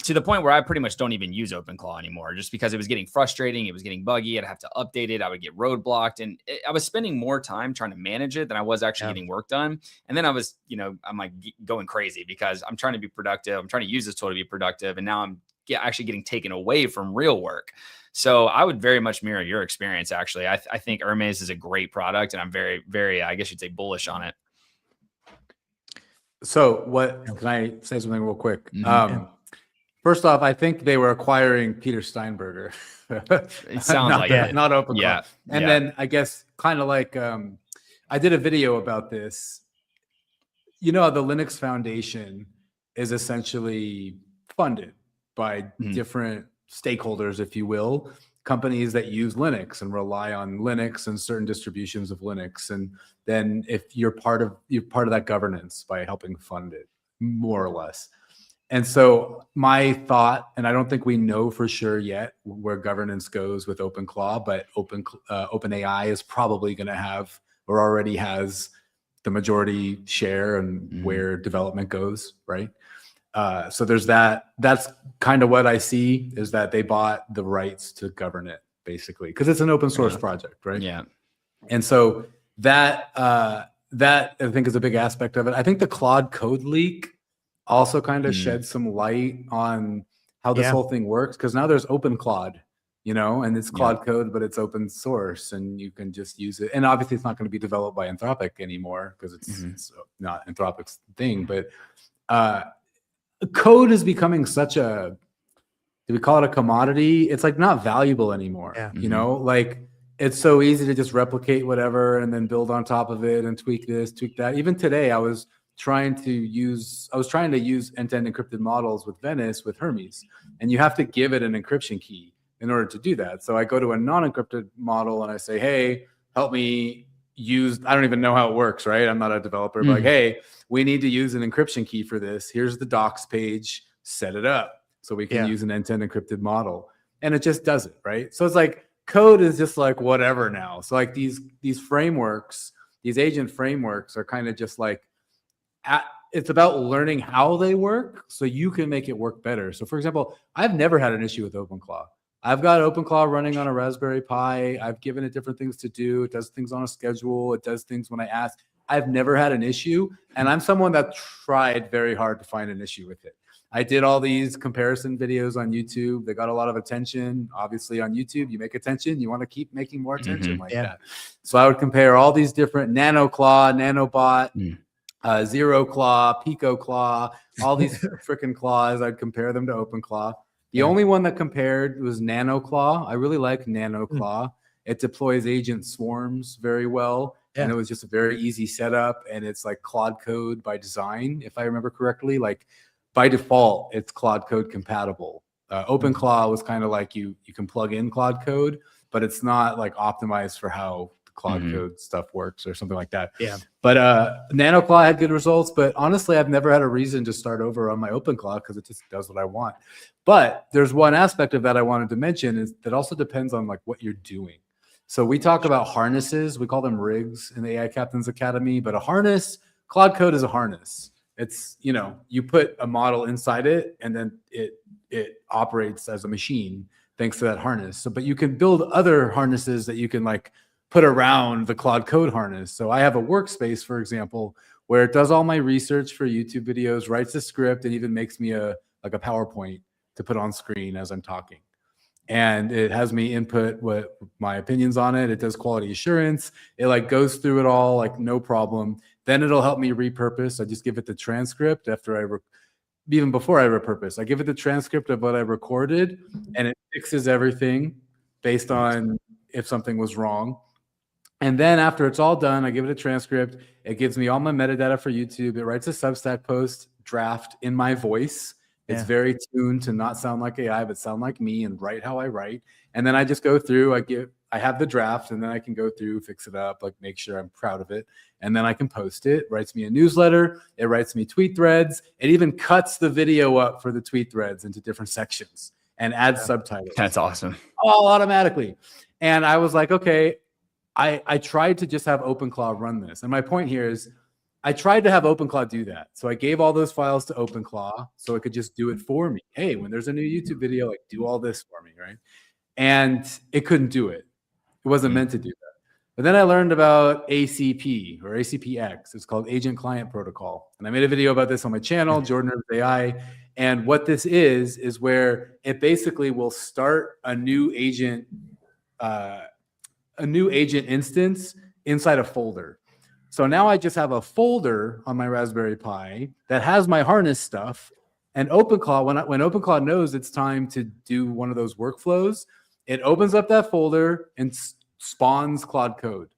To the point where I pretty much don't even use OpenClaw anymore, just because it was getting frustrating. It was getting buggy. I'd have to update it. I would get roadblocked. And I was spending more time trying to manage it than I was actually getting work done. And then I was, I'm like going crazy because I'm trying to be productive. I'm trying to use this tool to be productive. And now I'm actually getting taken away from real work. So I would very much mirror your experience. Actually, I think Hermes is a great product and I'm very, very, I guess you'd say bullish on it. So can I say something real quick? First off, I think they were acquiring Peter Steinberger. It sounds like it. Not OpenClaw. Yeah. And then I guess kind of like I did a video about this. The Linux Foundation is essentially funded by different stakeholders, if you will, companies that use Linux and rely on Linux and certain distributions of Linux. And then if you're part of that governance by helping fund it, more or less. And so my thought, and I don't think we know for sure yet where governance goes with OpenClaw, but OpenAI is probably going to have or already has the majority share and where development goes, right? So there's that. That's kind of what I see, is that they bought the rights to govern it, basically, because it's an open source project, right? Yeah. And so that I think is a big aspect of it. I think the Claude code leak also kind of shed some light on how this whole thing works, because now there's OpenClaw, and it's Claude code, but it's open source and you can just use it. And obviously it's not going to be developed by Anthropic anymore because it's not Anthropic's thing, but code is becoming such a, do we call it a commodity? It's like not valuable anymore. Like it's so easy to just replicate whatever and then build on top of it and tweak this, tweak that. Even today, I was trying to use end-to-end encrypted models with Venice with Hermes, and you have to give it an encryption key in order to do that. So I go to a non-encrypted model and I say, hey, help me use, I don't even know how it works, right? I'm not a developer, but like, hey, we need to use an encryption key for this. Here's the docs page, set it up so we can use an end-to-end encrypted model. And it just does it, right? So it's like code is just like whatever now. So like these frameworks, these agent frameworks are kind of just like it's about learning how they work so you can make it work better. So for example, I've never had an issue with OpenClaw. I've got OpenClaw running on a Raspberry Pi. I've given it different things to do. It does things on a schedule. It does things when I ask. I've never had an issue. And I'm someone that tried very hard to find an issue with it. I did all these comparison videos on YouTube. They got a lot of attention. Obviously on YouTube, you make attention. You want to keep making more attention that. So I would compare all these different NanoClaw, NanoBot, Zero Claw, Pico Claw, all these freaking claws. I'd compare them to OpenClaw. The only one that compared was NanoClaw. I really like NanoClaw. It deploys agent swarms very well. And it was just a very easy setup. And it's like Claude code by design, if I remember correctly. Like by default, it's Claude code compatible. OpenClaw was kind of like you can plug in Claude code, but it's not like optimized for how Claude code stuff works or something like that. But NanoClaw had good results, but honestly, I've never had a reason to start over on my OpenClaw because it just does what I want. But there's one aspect of that I wanted to mention is that also depends on like what you're doing. So we talk about harnesses. We call them rigs in the AI Captains Academy, but a harness, Claude code is a harness. It's, you know, you put a model inside it and then it operates as a machine thanks to that harness. So, but you can build other harnesses that you can like put around the Claude code harness. So I have a workspace, for example, where it does all my research for YouTube videos, writes the script, and even makes me a PowerPoint to put on screen as I'm talking. And it has me input what my opinions on it. It does quality assurance. It like goes through it all, like no problem. Then it'll help me repurpose. I just give it the transcript after even before I repurpose. I give it the transcript of what I recorded, and it fixes everything based on if something was wrong. And then after it's all done, I give it a transcript. It gives me all my metadata for YouTube. It writes a Substack post draft in my voice. It's very tuned to not sound like AI, but sound like me and write how I write. And then I just go through, I have the draft, and then I can go through, fix it up, like make sure I'm proud of it. And then I can post it. Writes me a newsletter. It writes me tweet threads. It even cuts the video up for the tweet threads into different sections and adds subtitles. That's awesome. All automatically. And I was like, okay, I tried to just have OpenClaw run this. And my point here is I tried to have OpenClaw do that. So I gave all those files to OpenClaw so it could just do it for me. Hey, when there's a new YouTube video, like do all this for me, right? And it couldn't do it. It wasn't meant to do that. But then I learned about ACP or ACPX. It's called Agent Client Protocol. And I made a video about this on my channel, Jordan Hermes AI. And what this is where it basically will start a new agent instance inside a folder. So now I just have a folder on my Raspberry Pi that has my harness stuff. And OpenClaw, when OpenClaw knows it's time to do one of those workflows, it opens up that folder and spawns Claude code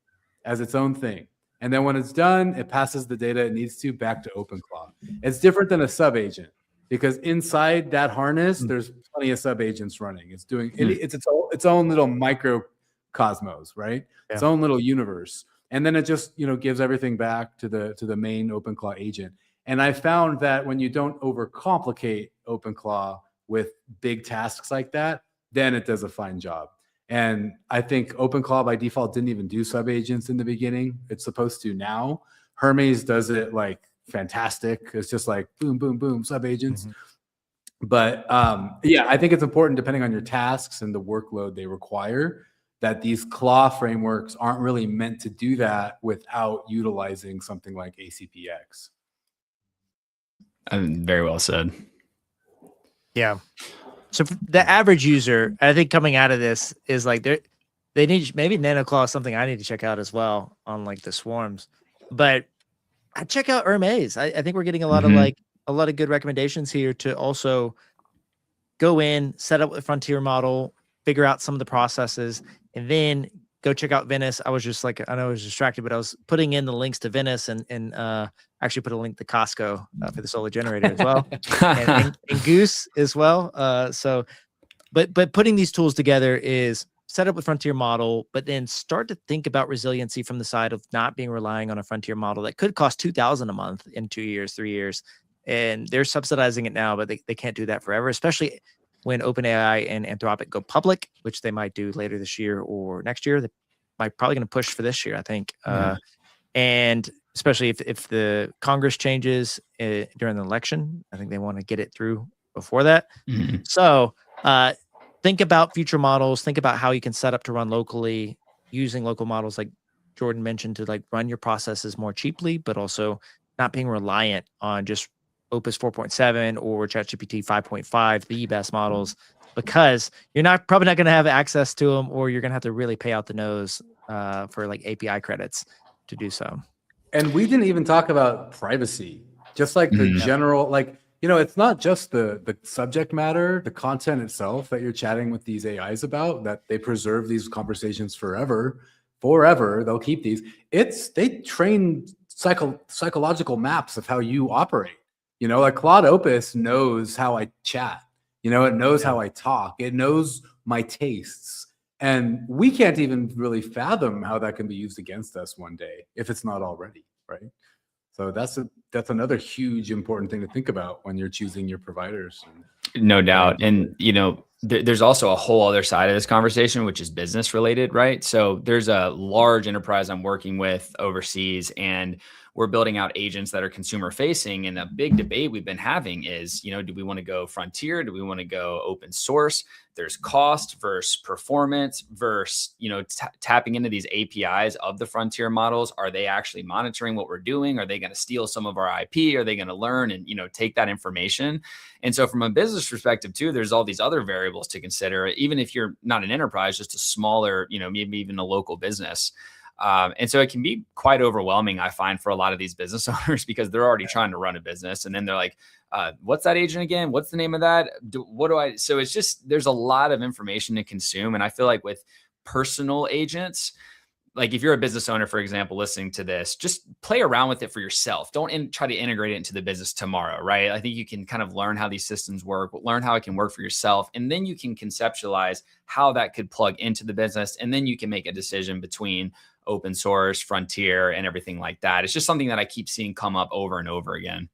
as its own thing. And then when it's done, it passes the data it needs to back to OpenClaw. It's different than a sub agent because inside that harness, there's plenty of sub agents running. It's doing it's its own little microcosmos, right? Yeah. Its own little universe. And then it just, gives everything back to the main OpenClaw agent. And I found that when you don't overcomplicate OpenClaw with big tasks like that, then it does a fine job. And I think OpenClaw by default didn't even do sub-agents in the beginning. It's supposed to now. Hermes does it like fantastic. It's just like boom, boom, boom, sub-agents. But yeah, I think it's important depending on your tasks and the workload they require that these claw frameworks aren't really meant to do that without utilizing something like ACPX. Very well said. Yeah. So the average user, I think coming out of this is like they need maybe NanoClaw is something I need to check out as well on like the swarms. But I check out Hermes. I think we're getting a lot of good recommendations here to also go in, set up a frontier model, figure out some of the processes, and then go check out Venice. I was just like, I know I was distracted, but I was putting in the links to Venice and actually put a link to Costco for the solar generator as well, and Goose as well. But putting these tools together is set up a frontier model, but then start to think about resiliency from the side of not being relying on a frontier model that could cost $2,000 a month in 2 years, 3 years. And they're subsidizing it now, but they can't do that forever, especially when OpenAI and Anthropic go public, which they might do later this year or next year. They might probably going to push for this year, I think. And especially if the Congress changes during the election, I think they want to get it through before that. So think about future models. Think about how you can set up to run locally using local models like Jordan mentioned to like run your processes more cheaply, but also not being reliant on just Opus 4.7 or ChatGPT 5.5, the best models, because you're probably not going to have access to them, or you're going to have to really pay out the nose for like API credits to do so. And we didn't even talk about privacy, just like the general, like, you know, it's not just the subject matter, the content itself that you're chatting with these AIs about, that they preserve these conversations forever. They'll keep these. They train psychological maps of how you operate. You know, like Claude Opus knows how I chat. You know, it knows how I talk. It knows my tastes. And we can't even really fathom how that can be used against us one day if it's not already, right? So that's another huge important thing to think about when you're choosing your providers. No doubt. And, you know, there's also a whole other side of this conversation, which is business related, right? So there's a large enterprise I'm working with overseas, and we're building out agents that are consumer facing. And a big debate we've been having is, you know, do we want to go frontier? Do we want to go open source? There's cost versus performance versus, you know, tapping into these APIs of the frontier models. Are they actually monitoring what we're doing? Are they going to steal some of our IP? Are they going to learn and, you know, take that information? And so from a business perspective too, there's all these other variables to consider, even if you're not an enterprise, just a smaller, you know, maybe even a local business. And so it can be quite overwhelming, I find, for a lot of these business owners, because they're already trying to run a business. And then they're like, what's that agent again? What's the name of that? So it's just, there's a lot of information to consume. And I feel like with personal agents, like if you're a business owner, for example, listening to this, just play around with it for yourself. Don't try to integrate it into the business tomorrow, right? I think you can kind of learn how these systems work, learn how it can work for yourself. And then you can conceptualize how that could plug into the business. And then you can make a decision between open source, frontier, and everything like that. It's just something that I keep seeing come up over and over again.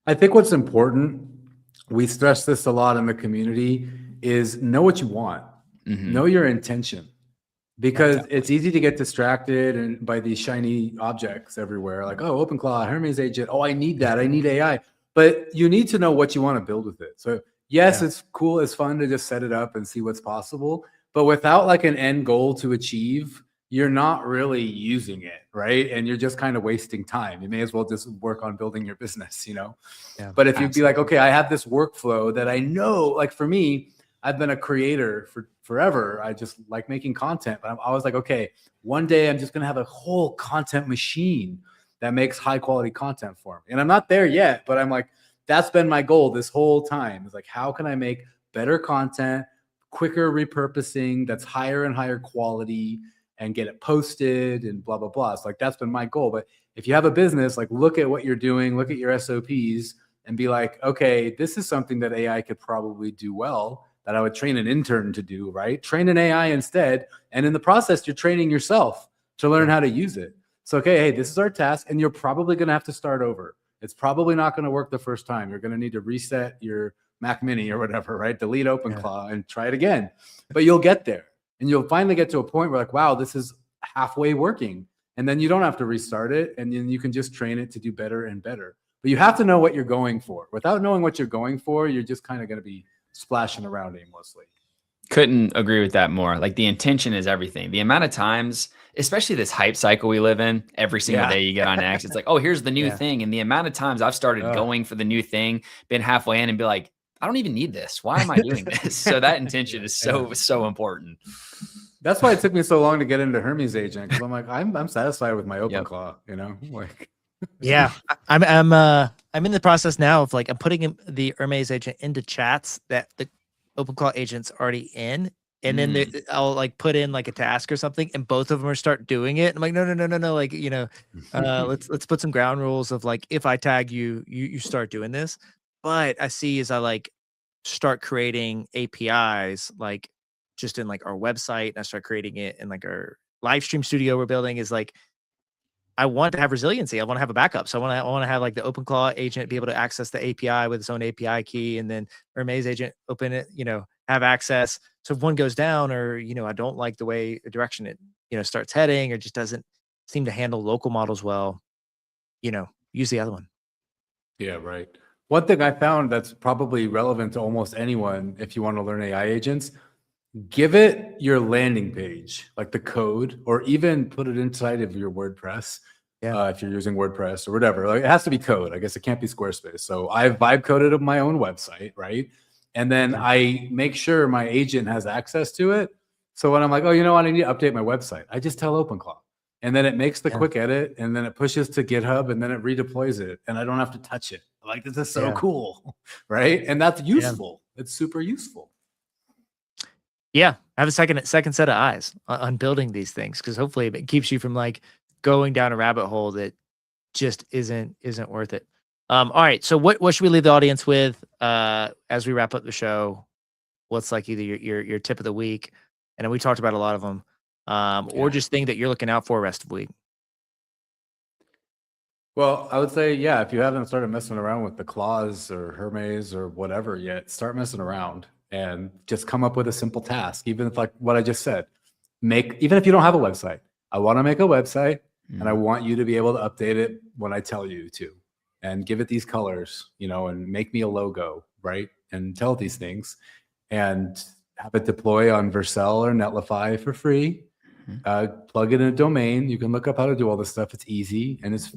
I think what's important, we stress this a lot in the community, is know what you want. Know your intention. Because it's easy to get distracted and by these shiny objects everywhere, like, oh, OpenClaw, Hermes agent. Oh, I need that. I need AI. But you need to know what you want to build with it. So yes, it's cool. It's fun to just set it up and see what's possible. But without like an end goal to achieve, you're not really using it, right? And you're just kind of wasting time. You may as well just work on building your business, you know? But if you'd be like, okay, I have this workflow that I know, like for me, I've been a creator for forever. I just like making content, but I was like, okay, one day I'm just going to have a whole content machine that makes high quality content for me. And I'm not there yet, but I'm like, that's been my goal this whole time. It's like, how can I make better content, quicker repurposing that's higher and higher quality, and get it posted and blah, blah, blah. It's like, that's been my goal. But if you have a business, like look at what you're doing, look at your SOPs and be like, okay, this is something that AI could probably do well, that I would train an intern to do, right? Train an AI instead. And in the process, you're training yourself to learn how to use it. So, okay, hey, this is our task, and you're probably going to have to start over. It's probably not going to work the first time. You're going to need to reset your Mac Mini or whatever, right? Delete OpenClaw and try it again. But you'll get there. And you'll finally get to a point where like, wow, this is halfway working. And then you don't have to restart it. And then you can just train it to do better and better. But you have to know what you're going for. Without knowing what you're going for, you're just kind of going to be splashing around aimlessly. Couldn't agree with that more. Like the intention is everything. The amount of times, especially this hype cycle we live in, every single day you get on X, it's like, oh, here's the new thing. And the amount of times I've started going for the new thing, been halfway in and be like, I don't even need this. Why am I doing this? So that intention is so important. That's why it took me so long to get into Hermes agent, because I'm like, I'm satisfied with my OpenClaw, you know, like. Yeah, I'm in the process now of like I'm putting the Hermes agent into chats that the OpenClaw agent's already in, and then I'll like put in like a task or something, and both of them are start doing it. I'm like, no, like, you know, let's put some ground rules of like, if I tag you, you start doing this. But I see as I like start creating APIs, like just in like our website, and I start creating it in like our live stream studio we're building, is like I want to have resiliency. I want to have a backup. So I want to have like the OpenClaw agent be able to access the API with its own API key, and then Hermes agent open it, have access. So if one goes down, or I don't like the way the direction it starts heading, or just doesn't seem to handle local models well, use the other one. Yeah, right. One thing I found that's probably relevant to almost anyone if you want to learn AI agents, give it your landing page, like the code, or even put it inside of your WordPress. Yeah. If you're using WordPress or whatever, like, it has to be code. I guess it can't be Squarespace. So I've vibe coded my own website, right? And then I make sure my agent has access to it. So when I'm like, oh, you know what, I need to update my website, I just tell OpenClaw, and then it makes the quick edit, and then it pushes to GitHub, and then it redeploys it, and I don't have to touch it. Like, this is so cool, right? And that's useful. It's super useful. Yeah, I have a second set of eyes on building these things, because hopefully it keeps you from like going down a rabbit hole that just isn't worth it. All right, so what should we leave the audience with as we wrap up the show? What's like either your tip of the week, and we talked about a lot of them, or just thing that you're looking out for rest of the week? Well, I would say, yeah, if you haven't started messing around with the Claws or Hermes or whatever yet, start messing around and just come up with a simple task. Even if, like what I just said, even if you don't have a website, I want to make a website, and I want you to be able to update it when I tell you to, and give it these colors, and make me a logo, right? And tell it these things, and have it deploy on Vercel or Netlify for free. Plug in a domain. You can look up how to do all this stuff. It's easy, and it's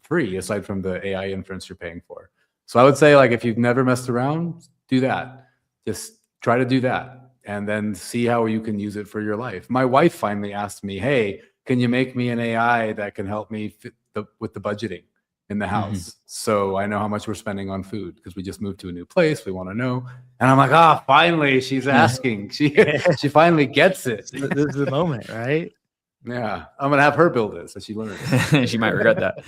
free aside from the AI inference you're paying for. So I would say, like, if you've never messed around, do that. Just try to do that, and then see how you can use it for your life. My wife finally asked me, hey, can you make me an AI that can help me with the budgeting in the house? So I know how much we're spending on food, because we just moved to a new place. We want to know. And I'm like, finally, she's asking. She finally gets it. This is the moment, right? Yeah, I'm gonna have her build it so she learns. She might regret that.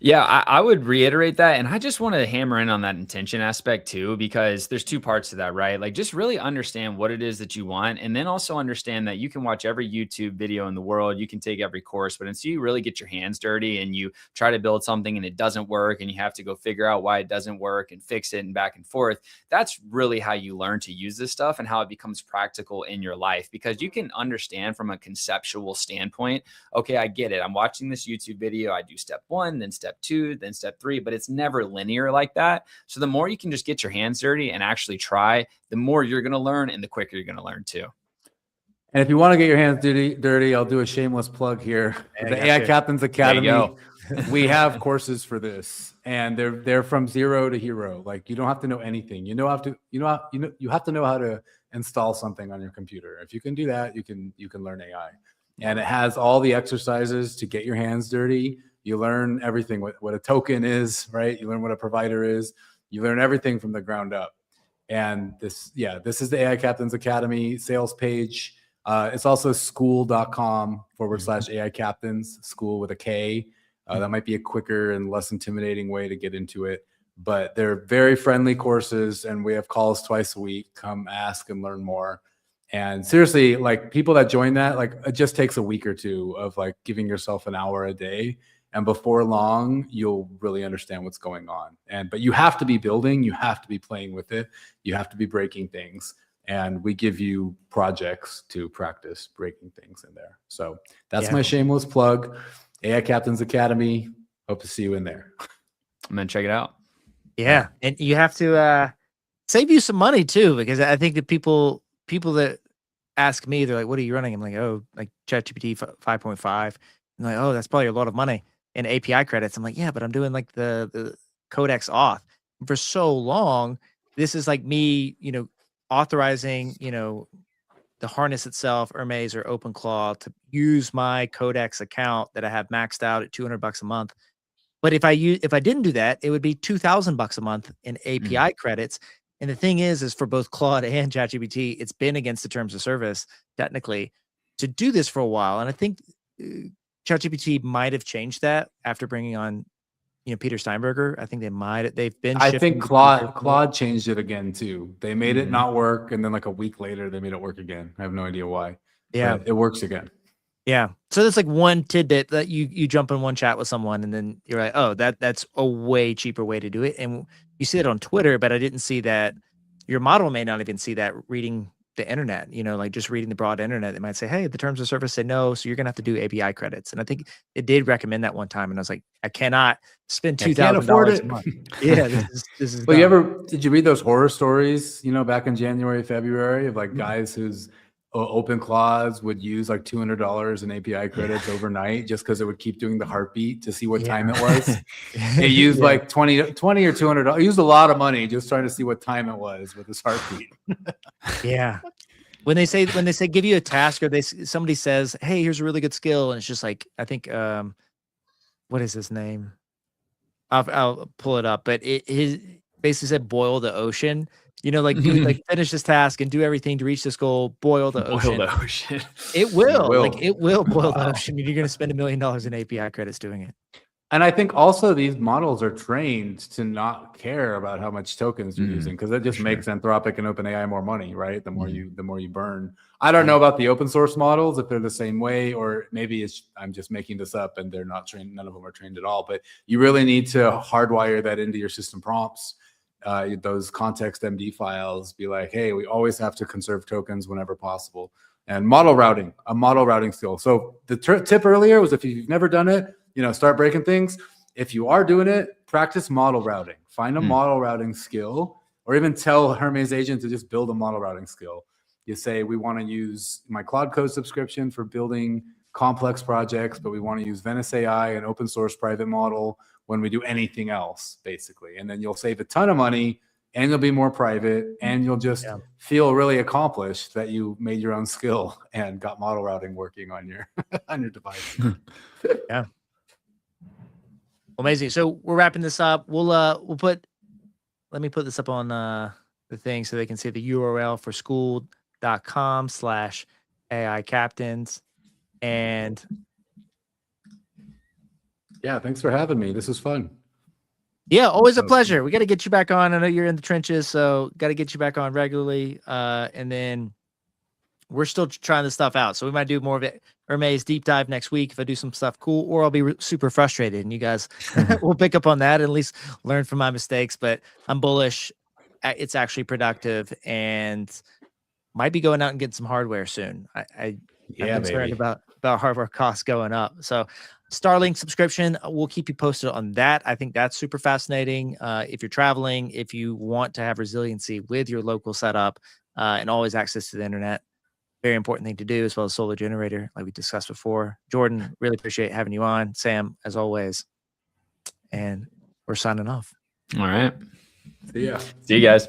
I would reiterate that, and I just want to hammer in on that intention aspect too, because there's two parts to that, right? Like, just really understand what it is that you want, and then also understand that you can watch every YouTube video in the world, you can take every course, but until you really get your hands dirty and you try to build something and it doesn't work, and you have to go figure out why it doesn't work and fix it and back and forth, that's really how you learn to use this stuff and how it becomes practical in your life. Because you can understand from a conceptual standpoint, okay, I get it, I'm watching this YouTube video, I do step 1, then step 2, then step 3, but it's never linear like that. So the more you can just get your hands dirty and actually try, the more you're going to learn, and the quicker you're going to learn too. And if you want to get your hands dirty, I'll do a shameless plug here. The AI Captains Academy, we have courses for this, and they're from zero to hero. Like, you don't have to know anything. You have to know how to install something on your computer. If you can do that, you can learn AI. And it has all the exercises to get your hands dirty. You learn everything, what a token is, right? You learn what a provider is. You learn everything from the ground up. And this is the AI Captains Academy sales page. It's also school.com/AI Captains, school with a K. That might be a quicker and less intimidating way to get into it. But they're very friendly courses, and we have calls twice a week. Come ask and learn more. And seriously, like, people that join that, like, it just takes a week or two of like giving yourself an hour a day. And before long, you'll really understand what's going on. But you have to be building, you have to be playing with it, you have to be breaking things. And we give you projects to practice breaking things in there. So that's my shameless plug. AI Captains Academy. Hope to see you in there. I'm going to check it out. Yeah. And you have to save you some money too, because I think that people that ask me, they're like, what are you running? I'm like, oh, like ChatGPT 5.5. And like, oh, that's probably a lot of money in API credits. I'm like, yeah, but I'm doing like the Codex auth. And for so long, this is like me, authorizing, the harness itself, Hermes or OpenClaw, to use my Codex account that I have maxed out at $200 a month. But if I didn't do that, it would be $2,000 a month in API credits. And the thing is for both Claude and ChatGPT, it's been against the terms of service technically to do this for a while. And I think ChatGPT might have changed that after bringing on, Peter Steinberger. I think they've been. I think Claude changed it again too. They made it not work, and then like a week later, they made it work again. I have no idea why. Yeah, but it works again. Yeah. So that's like one tidbit that you jump in one chat with someone and then you're like, oh, that's a way cheaper way to do it. And you see it on Twitter, but I didn't see that. Your model may not even see that reading the internet, like just reading the broad internet. They might say, hey, the terms of service say no, so you're gonna have to do API credits. And I think it did recommend that one time. And I was like, I cannot spend I can't afford $2,000 it. a month. Yeah, this is Well, dumb. did you read those horror stories, back in January, February of like guys whose open clause would use like $200 in API credits overnight just because it would keep doing the heartbeat to see what time it was. It used like 20 or $200. It used a lot of money just trying to see what time it was with his heartbeat. Yeah. When they say give you a task or somebody says, hey, here's a really good skill, and it's just like, I think what is his name? I'll pull it up, but his basically said boil the ocean. Like do like finish this task and do everything to reach this goal. Boil the ocean. Boil the ocean. It will. will. Like it will boil the ocean. You're gonna spend $1 million in API credits doing it. And I think also these models are trained to not care about how much tokens you're using, because that just makes Anthropic and OpenAI more money, right? The more you burn. I don't know about the open source models, if they're the same way, or maybe I'm just making this up and they're not trained. None of them are trained at all. But you really need to hardwire that into your system prompts. Those context MD files, be like, hey, we always have to conserve tokens whenever possible. And model routing, a model routing skill. So the tip earlier was, if you've never done it, start breaking things. If you are doing it, practice model routing. Find a model routing skill, or even tell Hermes agent to just build a model routing skill. You say, we want to use my Cloud Code subscription for building complex projects, but we want to use Venice AI, an open source private model, when we do anything else, basically. And then you'll save a ton of money, and you'll be more private, and you'll just feel really accomplished that you made your own skill and got model routing working on your on your device. Yeah. Amazing. So we're wrapping this up. Let me put this up on the thing so they can see the URL for school.com/AI captains. And yeah, thanks for having me. This was fun. Yeah, always a pleasure. We got to get you back on. I know you're in the trenches, so got to get you back on regularly. And then we're still trying this stuff out. So we might do more of it. Hermes deep dive next week if I do some stuff cool, or I'll be super frustrated and you guys will pick up on that and at least learn from my mistakes. But I'm bullish. It's actually productive and might be going out and getting some hardware soon. I'm concerned about hardware costs going up. So Starlink subscription, we'll keep you posted on that. I think that's super fascinating. If you're traveling, if you want to have resiliency with your local setup and always access to the internet, very important thing to do, as well as solar generator, like we discussed before. Jordan, really appreciate having you on. Sam, as always. And we're signing off. All right. See ya. See you guys.